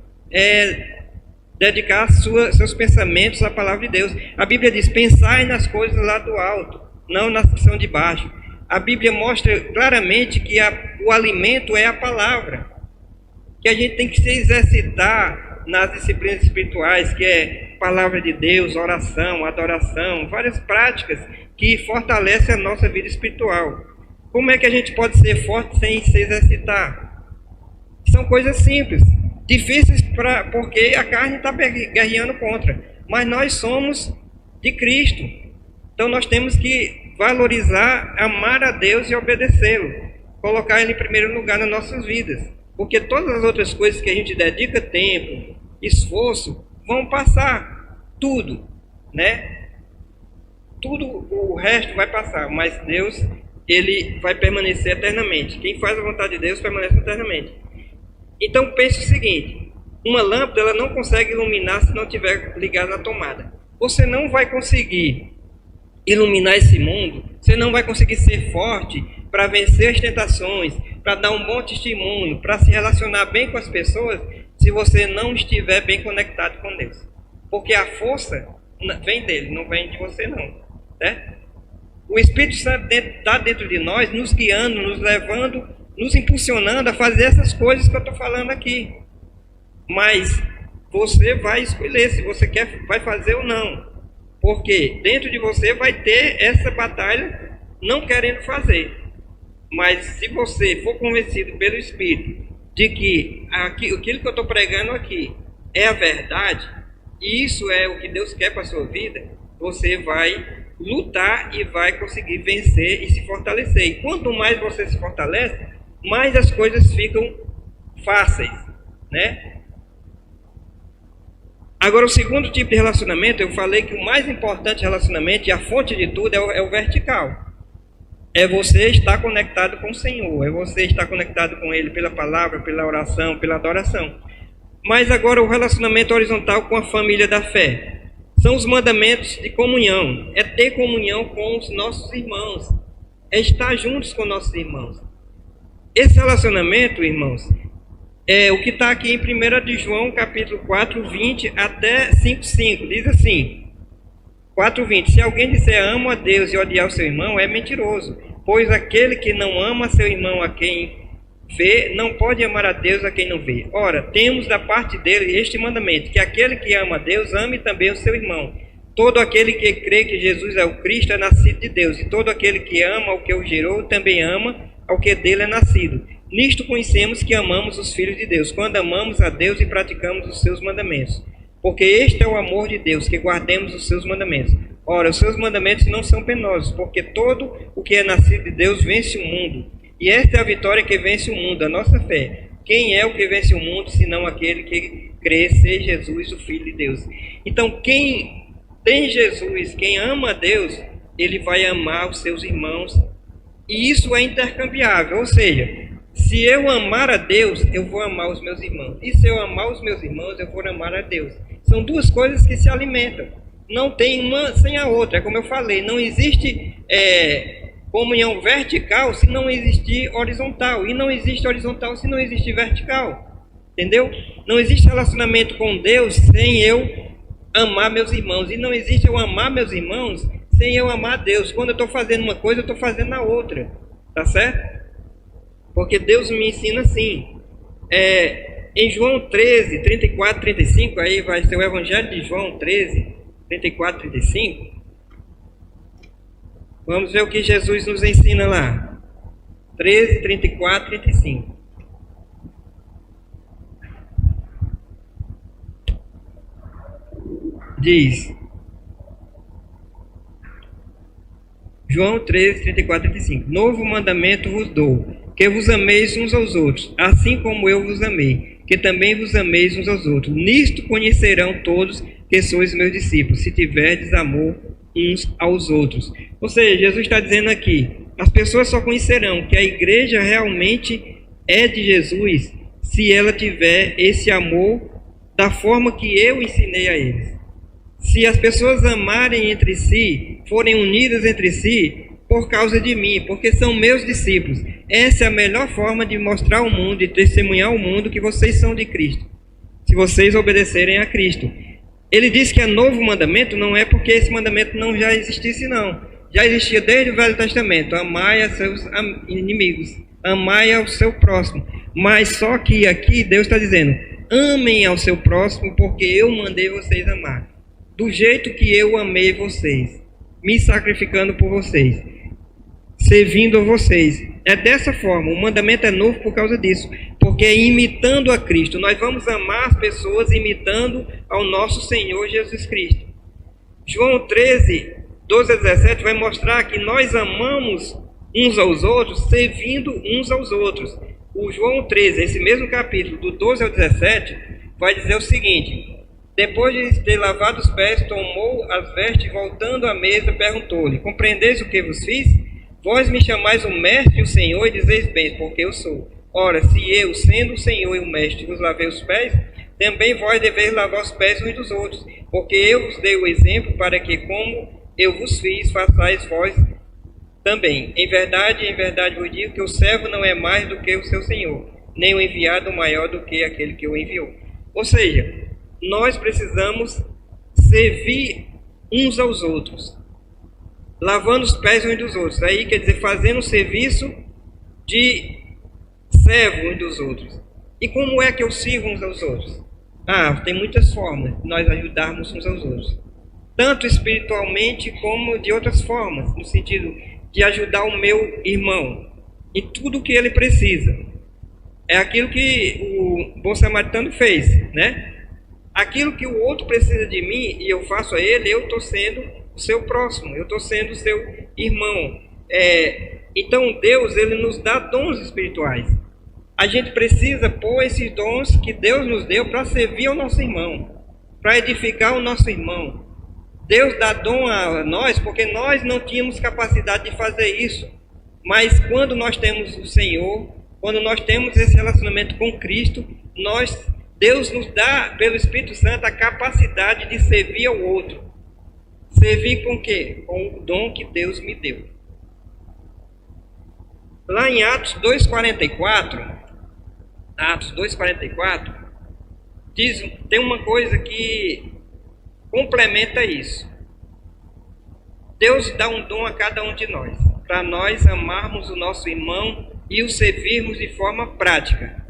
dedicar seus pensamentos à palavra de Deus. A Bíblia diz: pensai nas coisas lá do alto, não nas que são de baixo. A Bíblia mostra claramente que o alimento é a palavra, que a gente tem que se exercitar nas disciplinas espirituais, que é palavra de Deus, oração, adoração, várias práticas que fortalecem a nossa vida espiritual. Como é que a gente pode ser forte sem se exercitar? São coisas simples, difíceis porque a carne está guerreando contra, mas nós somos de Cristo. Então nós temos que valorizar, amar a Deus e obedecê-lo, colocar Ele em primeiro lugar nas nossas vidas, porque todas as outras coisas que a gente dedica tempo, esforço, vão passar, tudo, né? Tudo o resto vai passar, mas Deus, Ele vai permanecer eternamente. Quem faz a vontade de Deus permanece eternamente. Então pense o seguinte: uma lâmpada ela não consegue iluminar se não estiver ligada na tomada. Você não vai conseguir iluminar esse mundo, você não vai conseguir ser forte para vencer as tentações, para dar um bom testemunho, para se relacionar bem com as pessoas, se você não estiver bem conectado com Deus. Porque a força vem dele, não vem de você não, né? O Espírito Santo está dentro de nós, nos guiando, nos levando, nos impulsionando a fazer essas coisas que eu estou falando aqui. Mas você vai escolher se você vai fazer ou não. Porque dentro de você vai ter essa batalha não querendo fazer. Mas se você for convencido pelo Espírito de que aquilo que eu estou pregando aqui é a verdade, e isso é o que Deus quer para a sua vida, você vai lutar e vai conseguir vencer e se fortalecer. E quanto mais você se fortalece, mais as coisas ficam fáceis, né? Agora, o segundo tipo de relacionamento, eu falei que o mais importante relacionamento e a fonte de tudo é o vertical. É você estar conectado com o Senhor, é você estar conectado com Ele pela palavra, pela oração, pela adoração. Mas agora o relacionamento horizontal com a família da fé. São os mandamentos de comunhão, é ter comunhão com os nossos irmãos, é estar juntos com nossos irmãos. Esse relacionamento, irmãos, é o que está aqui em 1 de João, capítulo 4, 20 até 5,5. Diz assim: 4:20. Se alguém disser amo a Deus e odiar o seu irmão, é mentiroso. Pois aquele que não ama seu irmão a quem vê, não pode amar a Deus a quem não vê. Ora, temos da parte dele este mandamento, que aquele que ama a Deus, ame também o seu irmão. Todo aquele que crê que Jesus é o Cristo é nascido de Deus, e todo aquele que ama ao que o gerou, também ama ao que dele é nascido. Nisto conhecemos que amamos os filhos de Deus, quando amamos a Deus e praticamos os seus mandamentos. Porque este é o amor de Deus, que guardemos os seus mandamentos. Ora, os seus mandamentos não são penosos, porque todo o que é nascido de Deus vence o mundo. E esta é a vitória que vence o mundo, a nossa fé. Quem é o que vence o mundo, senão aquele que crê ser Jesus, o Filho de Deus? Então, quem tem Jesus, quem ama a Deus, ele vai amar os seus irmãos. E isso é intercambiável, ou seja, se eu amar a Deus, eu vou amar os meus irmãos. E se eu amar os meus irmãos, eu vou amar a Deus. São duas coisas que se alimentam. Não tem uma sem a outra. É como eu falei, não existe comunhão vertical se não existir horizontal. E não existe horizontal se não existir vertical. Entendeu? Não existe relacionamento com Deus sem eu amar meus irmãos. E não existe eu amar meus irmãos sem eu amar a Deus. Quando eu estou fazendo uma coisa, eu estou fazendo a outra. Tá certo? Porque Deus me ensina assim. Em João 13, 34, 35, aí vai ser o Evangelho de João 13, 34, 35. Vamos ver o que Jesus nos ensina lá. 13, 34, 35. Diz... João 13, 34, 35. Novo mandamento vos dou, que vos ameis uns aos outros, assim como eu vos amei, que também vos ameis uns aos outros. Nisto conhecerão todos que sois meus discípulos, se tiverdes amor uns aos outros. Ou seja, Jesus está dizendo aqui, as pessoas só conhecerão que a igreja realmente é de Jesus, se ela tiver esse amor da forma que eu ensinei a eles. Se as pessoas amarem entre si, forem unidas entre si, por causa de mim, porque são meus discípulos. Essa é a melhor forma de mostrar ao mundo e testemunhar ao mundo que vocês são de Cristo, se vocês obedecerem a Cristo. Ele diz que é novo mandamento, não é porque esse mandamento não já existisse, não. Já existia desde o Velho Testamento. Amai a seus inimigos, amai ao seu próximo. Mas só que aqui Deus está dizendo, amem ao seu próximo, porque eu mandei vocês amar. Do jeito que eu amei vocês, me sacrificando por vocês, servindo a vocês. É dessa forma, o mandamento é novo por causa disso, porque é imitando a Cristo. Nós vamos amar as pessoas imitando ao nosso Senhor Jesus Cristo. João 13, 12 a 17 vai mostrar que nós amamos uns aos outros, servindo uns aos outros. O João 13, esse mesmo capítulo, do 12 ao 17, vai dizer o seguinte... Depois de ter lavado os pés, tomou as vestes, voltando à mesa, perguntou-lhe, compreendeis o que vos fiz? Vós me chamais o mestre e o Senhor, e dizeis bem, porque eu sou. Ora, se eu, sendo o Senhor e o mestre, vos lavei os pés, também vós deveis lavar os pés uns dos outros, porque eu vos dei o exemplo para que, como eu vos fiz, façais vós também. Em verdade vos digo que o servo não é mais do que o seu Senhor, nem o enviado maior do que aquele que o enviou. Ou seja, nós precisamos servir uns aos outros, lavando os pés uns dos outros. Aí quer dizer, fazendo o serviço de servo uns dos outros. E como é que eu sirvo uns aos outros? Tem muitas formas de nós ajudarmos uns aos outros. Tanto espiritualmente como de outras formas, no sentido de ajudar o meu irmão em tudo que ele precisa. É aquilo que o bom samaritano fez, né? Aquilo que o outro precisa de mim e eu faço a ele, eu estou sendo o seu próximo, eu estou sendo o seu irmão. Então Deus, ele nos dá dons espirituais. A gente precisa pôr esses dons que Deus nos deu para servir ao nosso irmão, para edificar o nosso irmão. Deus dá dom a nós porque nós não tínhamos capacidade de fazer isso. Mas quando nós temos o Senhor, quando nós temos esse relacionamento com Cristo, Deus nos dá, pelo Espírito Santo, a capacidade de servir ao outro. Servir com o quê? Com o dom que Deus me deu. Lá em Atos 2,44, tem uma coisa que complementa isso. Deus dá um dom a cada um de nós, para nós amarmos o nosso irmão e o servirmos de forma prática.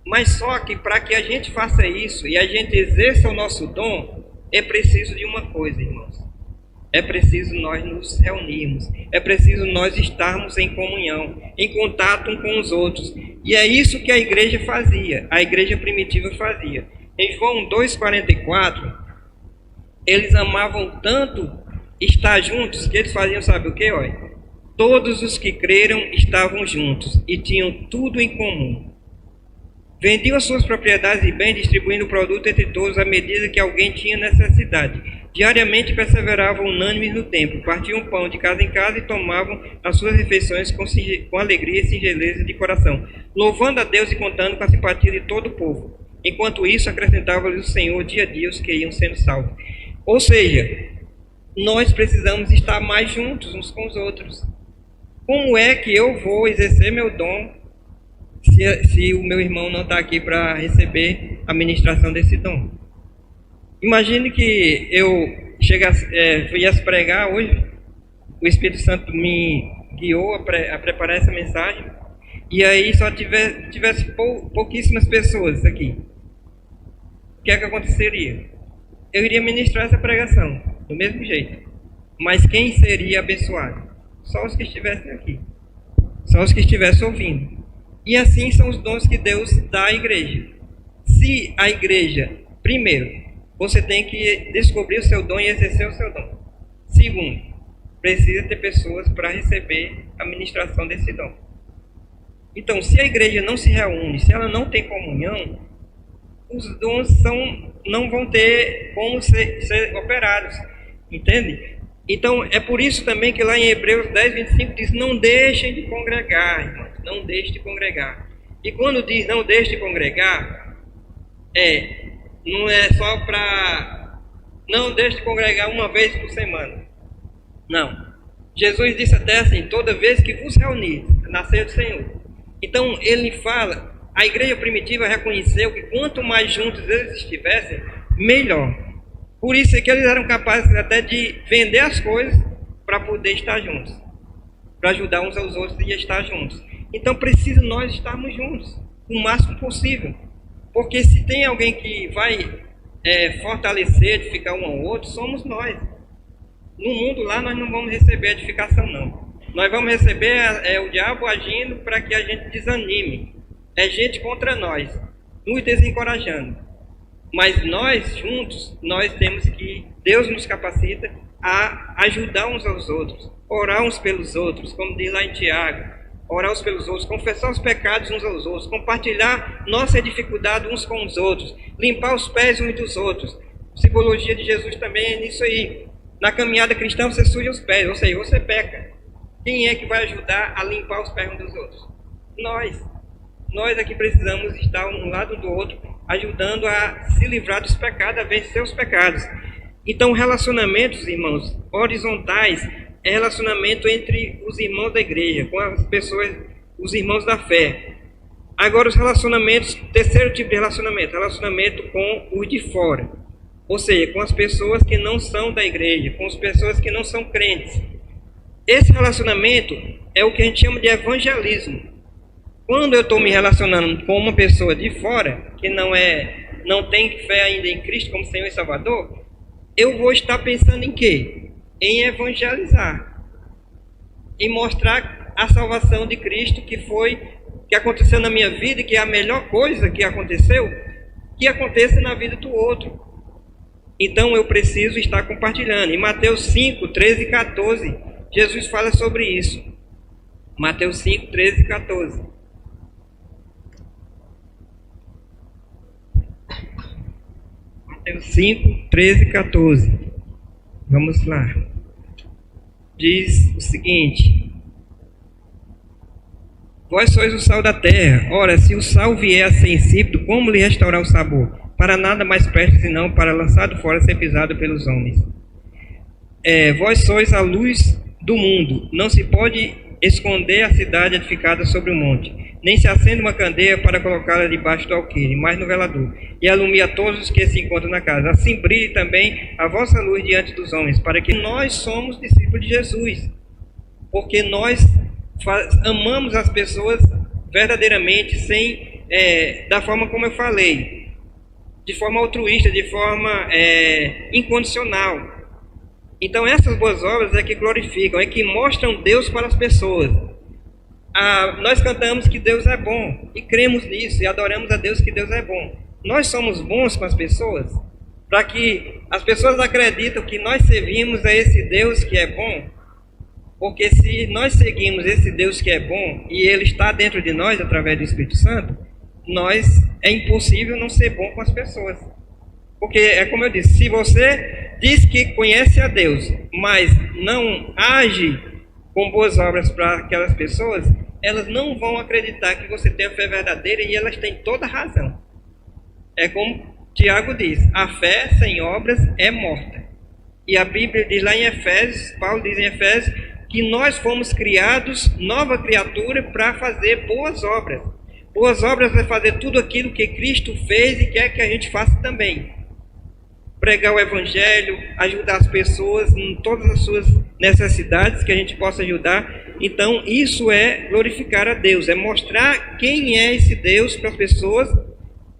Mas só que para que a gente faça isso e a gente exerça o nosso dom, é preciso de uma coisa, irmãos. É preciso nós nos reunirmos, é preciso nós estarmos em comunhão, em contato uns com os outros. E é isso que a igreja fazia, a igreja primitiva fazia. Em João 2,44, eles amavam tanto estar juntos, que eles faziam, sabe o que? Olha, todos os que creram estavam juntos e tinham tudo em comum. Vendiam as suas propriedades e bens, distribuindo o produto entre todos à medida que alguém tinha necessidade. Diariamente perseveravam unânimes no templo, partiam pão de casa em casa e tomavam as suas refeições com alegria e singeleza de coração, louvando a Deus e contando com a simpatia de todo o povo. Enquanto isso, acrescentava-lhes o Senhor dia a dia os que iam sendo salvos. Ou seja, nós precisamos estar mais juntos uns com os outros. Como é que eu vou exercer meu dom se o meu irmão não está aqui para receber a ministração desse dom? Imagine que eu viesse pregar hoje, o Espírito Santo me guiou a preparar essa mensagem, e aí só tivesse pouquíssimas pessoas aqui. O que é que aconteceria? Eu iria ministrar essa pregação, do mesmo jeito. Mas quem seria abençoado? Só os que estivessem aqui. Só os que estivessem ouvindo. E assim são os dons que Deus dá à igreja. Se a igreja, primeiro, você tem que descobrir o seu dom e exercer o seu dom. Segundo, precisa ter pessoas para receber a ministração desse dom. Então, se a igreja não se reúne, se ela não tem comunhão, os dons não vão ter como ser operados. Entende? Então, é por isso também que lá em Hebreus 10:25 diz: não deixem de congregar, irmãos, não deixem de congregar. E quando diz não deixem de congregar, não é só para não deixe de congregar uma vez por semana. Não. Jesus disse até assim: toda vez que vos reunir, nascer do Senhor. Então, ele fala, a igreja primitiva reconheceu que quanto mais juntos eles estivessem, melhor. Por isso é que eles eram capazes até de vender as coisas para poder estar juntos, para ajudar uns aos outros e estar juntos. Então precisa nós estarmos juntos o máximo possível, porque se tem alguém que vai fortalecer, edificar um ao outro, somos nós. No mundo lá nós não vamos receber edificação não. Nós vamos receber o diabo agindo para que a gente desanime. É gente contra nós, nos desencorajando. Mas nós juntos, nós temos que, Deus nos capacita a ajudar uns aos outros, orar uns pelos outros, como diz lá em Tiago, orar uns pelos outros, confessar os pecados uns aos outros, compartilhar nossa dificuldade uns com os outros, limpar os pés uns dos outros. A psicologia de Jesus também é nisso aí. Na caminhada cristã você suja os pés, ou seja, você peca. Quem é que vai ajudar a limpar os pés uns dos outros? Nós. Nós aqui precisamos estar um lado do outro, ajudando a se livrar dos pecados, a vencer os pecados. Então, relacionamentos, irmãos, horizontais, é relacionamento entre os irmãos da igreja, com as pessoas, os irmãos da fé. Agora, os relacionamentos, terceiro tipo de relacionamento, relacionamento com os de fora. Ou seja, com as pessoas que não são da igreja, com as pessoas que não são crentes. Esse relacionamento é o que a gente chama de evangelismo. Quando eu estou me relacionando com uma pessoa de fora, que não tem fé ainda em Cristo como Senhor e Salvador, eu vou estar pensando em quê? Em evangelizar. Em mostrar a salvação de Cristo que aconteceu na minha vida e que é a melhor coisa que aconteceu, que aconteça na vida do outro. Então eu preciso estar compartilhando. Em Mateus 5, 13 e 14, Jesus fala sobre isso. Mateus 5, 13 e 14. Mateus 5, 13 e 14. Vamos lá. Diz o seguinte: vós sois o sal da terra. Ora, se o sal vier a ser insípido, como lhe restaurar o sabor? Para nada mais presta senão para lançado fora ser pisado pelos homens. Vós sois a luz do mundo. Não se pode esconder a cidade edificada sobre o monte, nem se acende uma candeia para colocá-la debaixo do alqueire, mas no velador, e alumia todos os que se encontram na casa. Assim brilhe também a vossa luz diante dos homens, para que nós somos discípulos de Jesus, porque nós amamos as pessoas verdadeiramente, da forma como eu falei, de forma altruísta, de forma incondicional. Então essas boas obras é que glorificam, é que mostram Deus para as pessoas. Nós cantamos que Deus é bom, e cremos nisso, e adoramos a Deus que Deus é bom. Nós somos bons com as pessoas, para que as pessoas acreditem que nós servimos a esse Deus que é bom, porque se nós seguimos esse Deus que é bom, e Ele está dentro de nós através do Espírito Santo, é impossível não ser bom com as pessoas. Porque é como eu disse, se você diz que conhece a Deus, mas não age com boas obras para aquelas pessoas, elas não vão acreditar que você tem a fé verdadeira, e elas têm toda razão. É como Tiago diz, a fé sem obras é morta. E a Bíblia diz lá em Efésios, Paulo diz em Efésios, que nós fomos criados, nova criatura, para fazer boas obras. Boas obras é fazer tudo aquilo que Cristo fez e quer que a gente faça também. Pregar o Evangelho, ajudar as pessoas em todas as suas necessidades, que a gente possa ajudar. Então, isso é glorificar a Deus, é mostrar quem é esse Deus para as pessoas,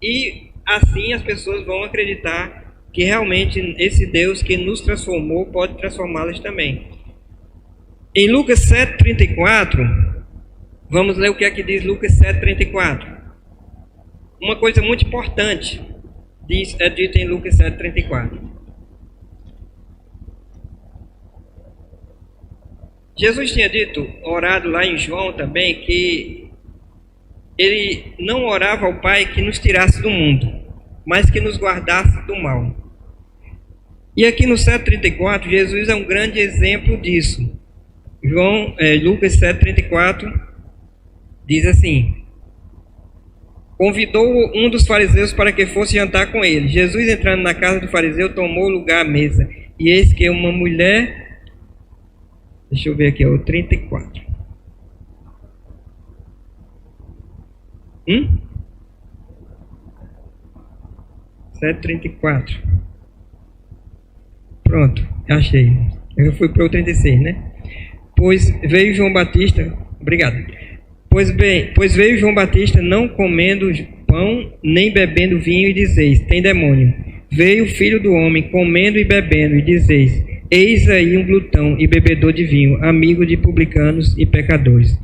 e assim as pessoas vão acreditar que realmente esse Deus que nos transformou pode transformá-las também. Em Lucas 7,34, vamos ler o que é que diz Lucas 7,34. Uma coisa muito importante é dito em Lucas 7,34. Jesus tinha orado lá em João também, que Ele não orava ao Pai que nos tirasse do mundo, mas que nos guardasse do mal. E aqui no 7,34, Jesus é um grande exemplo disso. Lucas 7,34 diz assim: convidou um dos fariseus para que fosse jantar com ele. Jesus, entrando na casa do fariseu, tomou lugar à mesa. E eis que uma mulher... Deixa eu ver aqui, o 34. 7,34. Pronto, achei. Eu fui para o 36, né? Pois veio João Batista... Obrigado. Pois veio João Batista não comendo pão, nem bebendo vinho, e dizeis, tem demônio. Veio o Filho do Homem comendo e bebendo, e dizeis, eis aí um glutão e bebedor de vinho, amigo de publicanos e pecadores.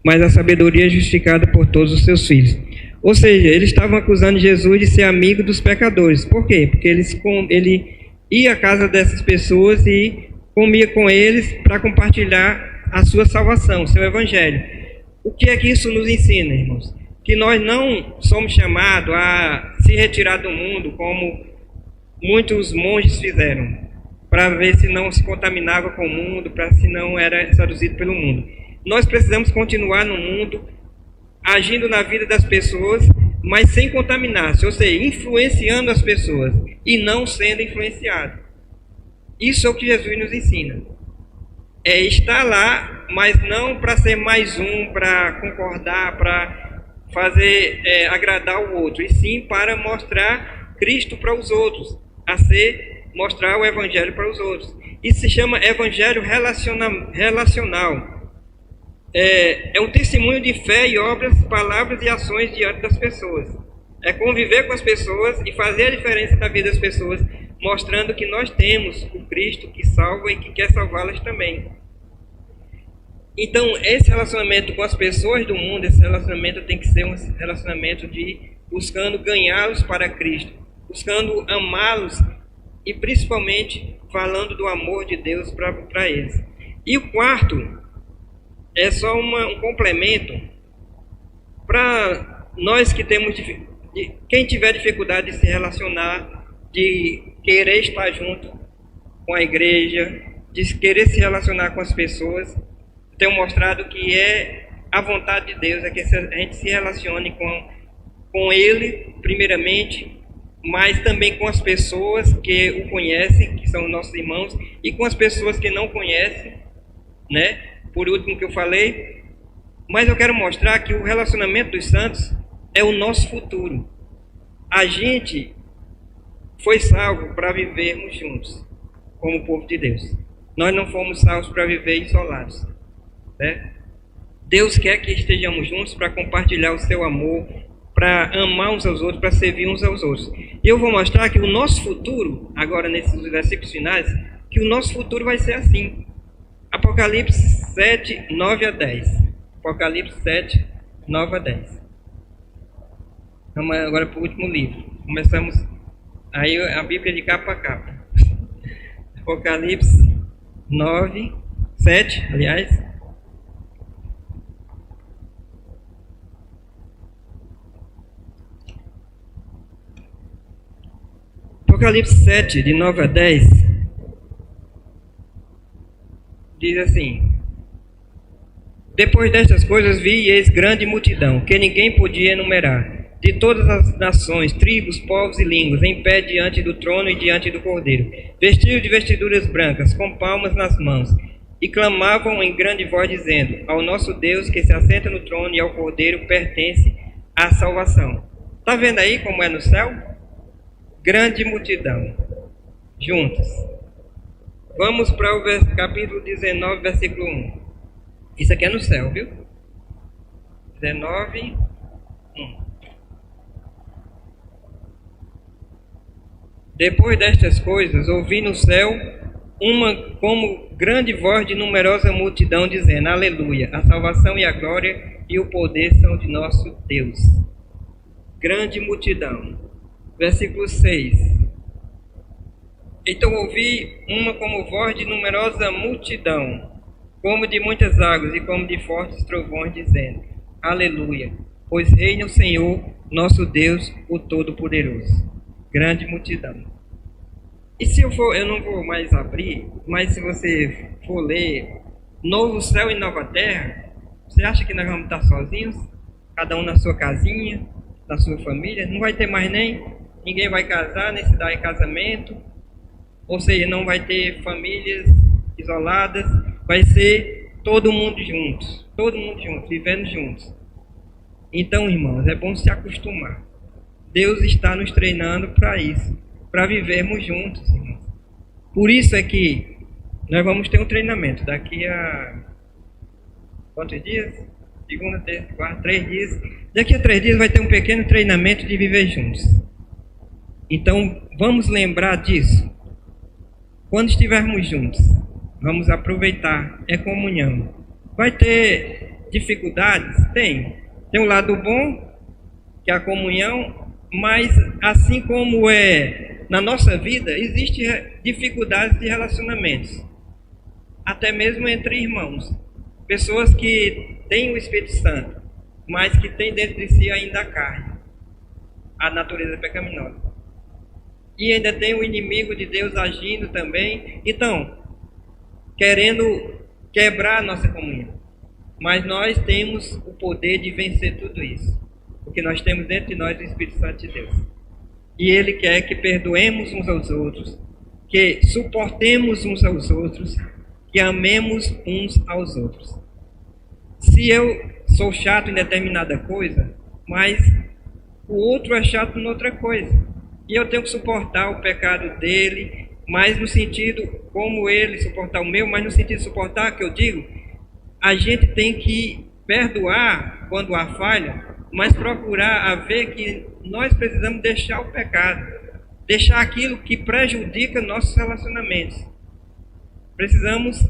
Mas a sabedoria é justificada por todos os seus filhos. Ou seja, eles estavam acusando Jesus de ser amigo dos pecadores. Por quê? Porque ele ia à casa dessas pessoas e comia com eles para compartilhar a sua salvação, o seu evangelho. O que é que isso nos ensina, irmãos? Que nós não somos chamados a se retirar do mundo como muitos monges fizeram, para ver se não se contaminava com o mundo, para se não era seduzido pelo mundo. Nós precisamos continuar no mundo, agindo na vida das pessoas, mas sem contaminar-se, ou seja, influenciando as pessoas e não sendo influenciado. Isso é o que Jesus nos ensina. É estar lá, mas não para ser mais um, para concordar, para fazer agradar o outro, e sim para mostrar Cristo para os outros, mostrar o Evangelho para os outros. Isso se chama Evangelho relacional. É um testemunho de fé e obras, palavras e ações diante das pessoas. É conviver com as pessoas e fazer a diferença na vida das pessoas, mostrando que nós temos o Cristo que salva e que quer salvá-las também. Então, esse relacionamento com as pessoas do mundo, esse relacionamento tem que ser um relacionamento de buscando ganhá-los para Cristo, buscando amá-los e principalmente falando do amor de Deus para eles. E o quarto é só um complemento para nós que temos quem tiver dificuldade de se relacionar, de querer estar junto com a igreja, de querer se relacionar com as pessoas. Tenho mostrado que é a vontade de Deus, é que a gente se relacione com Ele, primeiramente, mas também com as pessoas que o conhecem, que são nossos irmãos, e com as pessoas que não conhecem, né? por último que eu falei, mas eu quero mostrar que o relacionamento dos santos é o nosso futuro. A gente foi salvo para vivermos juntos, como povo de Deus. Nós não fomos salvos para viver isolados, né? Deus quer que estejamos juntos para compartilhar o seu amor, para amar uns aos outros, para servir uns aos outros. E eu vou mostrar que o nosso futuro, agora nesses versículos finais, que o nosso futuro vai ser assim. Apocalipse 7, 9 a 10. Apocalipse 7, 9 a 10. Vamos agora para o último livro. Começamos aí a Bíblia de capa a capa. Apocalipse 9, 7, aliás. Apocalipse 7, de 9 a 10, diz assim: Depois destas coisas vi e eis grande multidão, que ninguém podia enumerar, de todas as nações, tribos, povos e línguas, em pé diante do trono e diante do Cordeiro, vestidos de vestiduras brancas, com palmas nas mãos, e clamavam em grande voz, dizendo: Ao nosso Deus que se assenta no trono e ao Cordeiro pertence a salvação. Está vendo aí como é no céu? Grande multidão, juntos. Vamos para o capítulo 19, versículo 1. Isso aqui é no céu, viu? 19, 1. Depois destas coisas, ouvi no céu uma como grande voz de numerosa multidão, dizendo: Aleluia, a salvação e a glória e o poder são de nosso Deus. Grande multidão. Versículo 6. Então ouvi uma como voz de numerosa multidão, como de muitas águas e como de fortes trovões, dizendo: Aleluia, pois reina o Senhor, nosso Deus, o Todo-Poderoso. Grande multidão. E se eu não vou mais abrir, mas se você for ler Novo Céu e Nova Terra, você acha que nós vamos estar sozinhos? Cada um na sua casinha, na sua família? Não vai ter mais ninguém vai casar, nem se dar em casamento. Ou seja, não vai ter famílias isoladas. Vai ser todo mundo juntos, vivendo juntos. Então, irmãos, é bom se acostumar. Deus está nos treinando para isso, para vivermos juntos, irmãos. Por isso é que nós vamos ter um treinamento daqui a quantos dias? Segunda, terça, quarta, 3 dias. Daqui a 3 dias vai ter um pequeno treinamento de viver juntos. Então, vamos lembrar disso. Quando estivermos juntos, vamos aproveitar, é comunhão. Vai ter dificuldades? Tem. Tem um lado bom, que é a comunhão, mas assim como é na nossa vida, existem dificuldades de relacionamentos. Até mesmo entre irmãos. Pessoas que têm o Espírito Santo, mas que têm dentro de si ainda a carne, a natureza pecaminosa. E ainda tem o inimigo de Deus agindo também. Então, querendo quebrar a nossa comunhão. Mas nós temos o poder de vencer tudo isso. Porque nós temos dentro de nós o Espírito Santo de Deus. E Ele quer que perdoemos uns aos outros, que suportemos uns aos outros, que amemos uns aos outros. Se eu sou chato em determinada coisa, mas o outro é chato em outra coisa. E eu tenho que suportar o pecado dele, mas no sentido, como ele suportar o meu, mas no sentido de suportar, que eu digo, a gente tem que perdoar quando há falha, mas procurar ver que nós precisamos deixar o pecado, deixar aquilo que prejudica nossos relacionamentos. Precisamos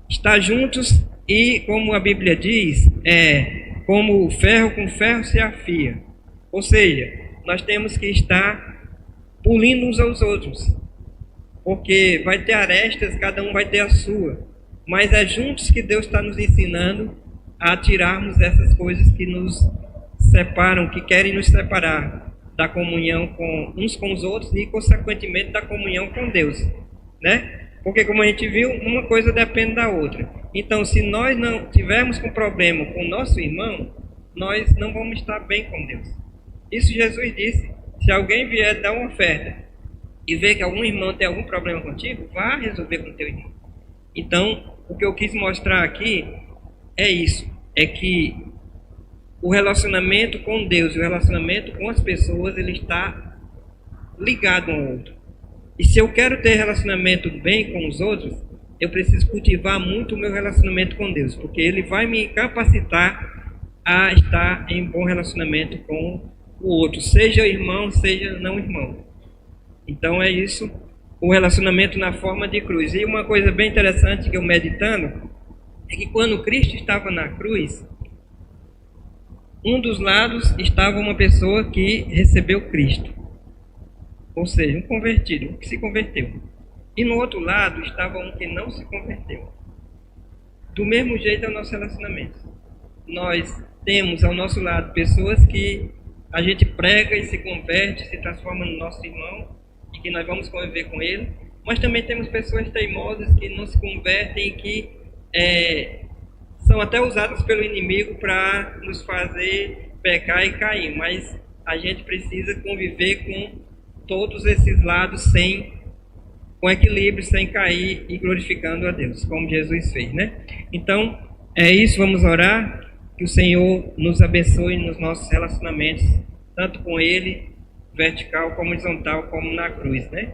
estar juntos e, como a Bíblia diz, como ferro com ferro se afia. Ou seja, nós temos que estar pulindo uns aos outros, porque vai ter arestas, cada um vai ter a sua, mas é juntos que Deus está nos ensinando a tirarmos essas coisas que nos separam, que querem nos separar da comunhão com uns com os outros e, consequentemente, da comunhão com Deus, né? Porque, como a gente viu, uma coisa depende da outra. Então, se nós não tivermos com problema com o nosso irmão, nós não vamos estar bem com Deus. Isso Jesus disse: se alguém vier dar uma oferta e ver que algum irmão tem algum problema contigo, vá resolver com teu irmão. Então, o que eu quis mostrar aqui é isso, é que o relacionamento com Deus e o relacionamento com as pessoas, ele está ligado um ao outro. E se eu quero ter relacionamento bem com os outros, eu preciso cultivar muito o meu relacionamento com Deus, porque Ele vai me capacitar a estar em bom relacionamento com o outro, seja irmão, seja não irmão. Então é isso, o relacionamento na forma de cruz. E uma coisa bem interessante que eu meditando, é que quando Cristo estava na cruz, um dos lados estava uma pessoa que recebeu Cristo, ou seja, um convertido, um que se converteu. E no outro lado estava um que não se converteu. Do mesmo jeito é o nosso relacionamento. Nós temos ao nosso lado pessoas que a gente prega e se converte, se transforma no nosso irmão e que nós vamos conviver com ele. Mas também temos pessoas teimosas que não se convertem e que são até usadas pelo inimigo para nos fazer pecar e cair. Mas a gente precisa conviver com todos esses lados com equilíbrio, sem cair e glorificando a Deus, como Jesus fez, né? Então, é isso, vamos orar, que o Senhor nos abençoe nos nossos relacionamentos, tanto com Ele, vertical como horizontal, como na cruz, né?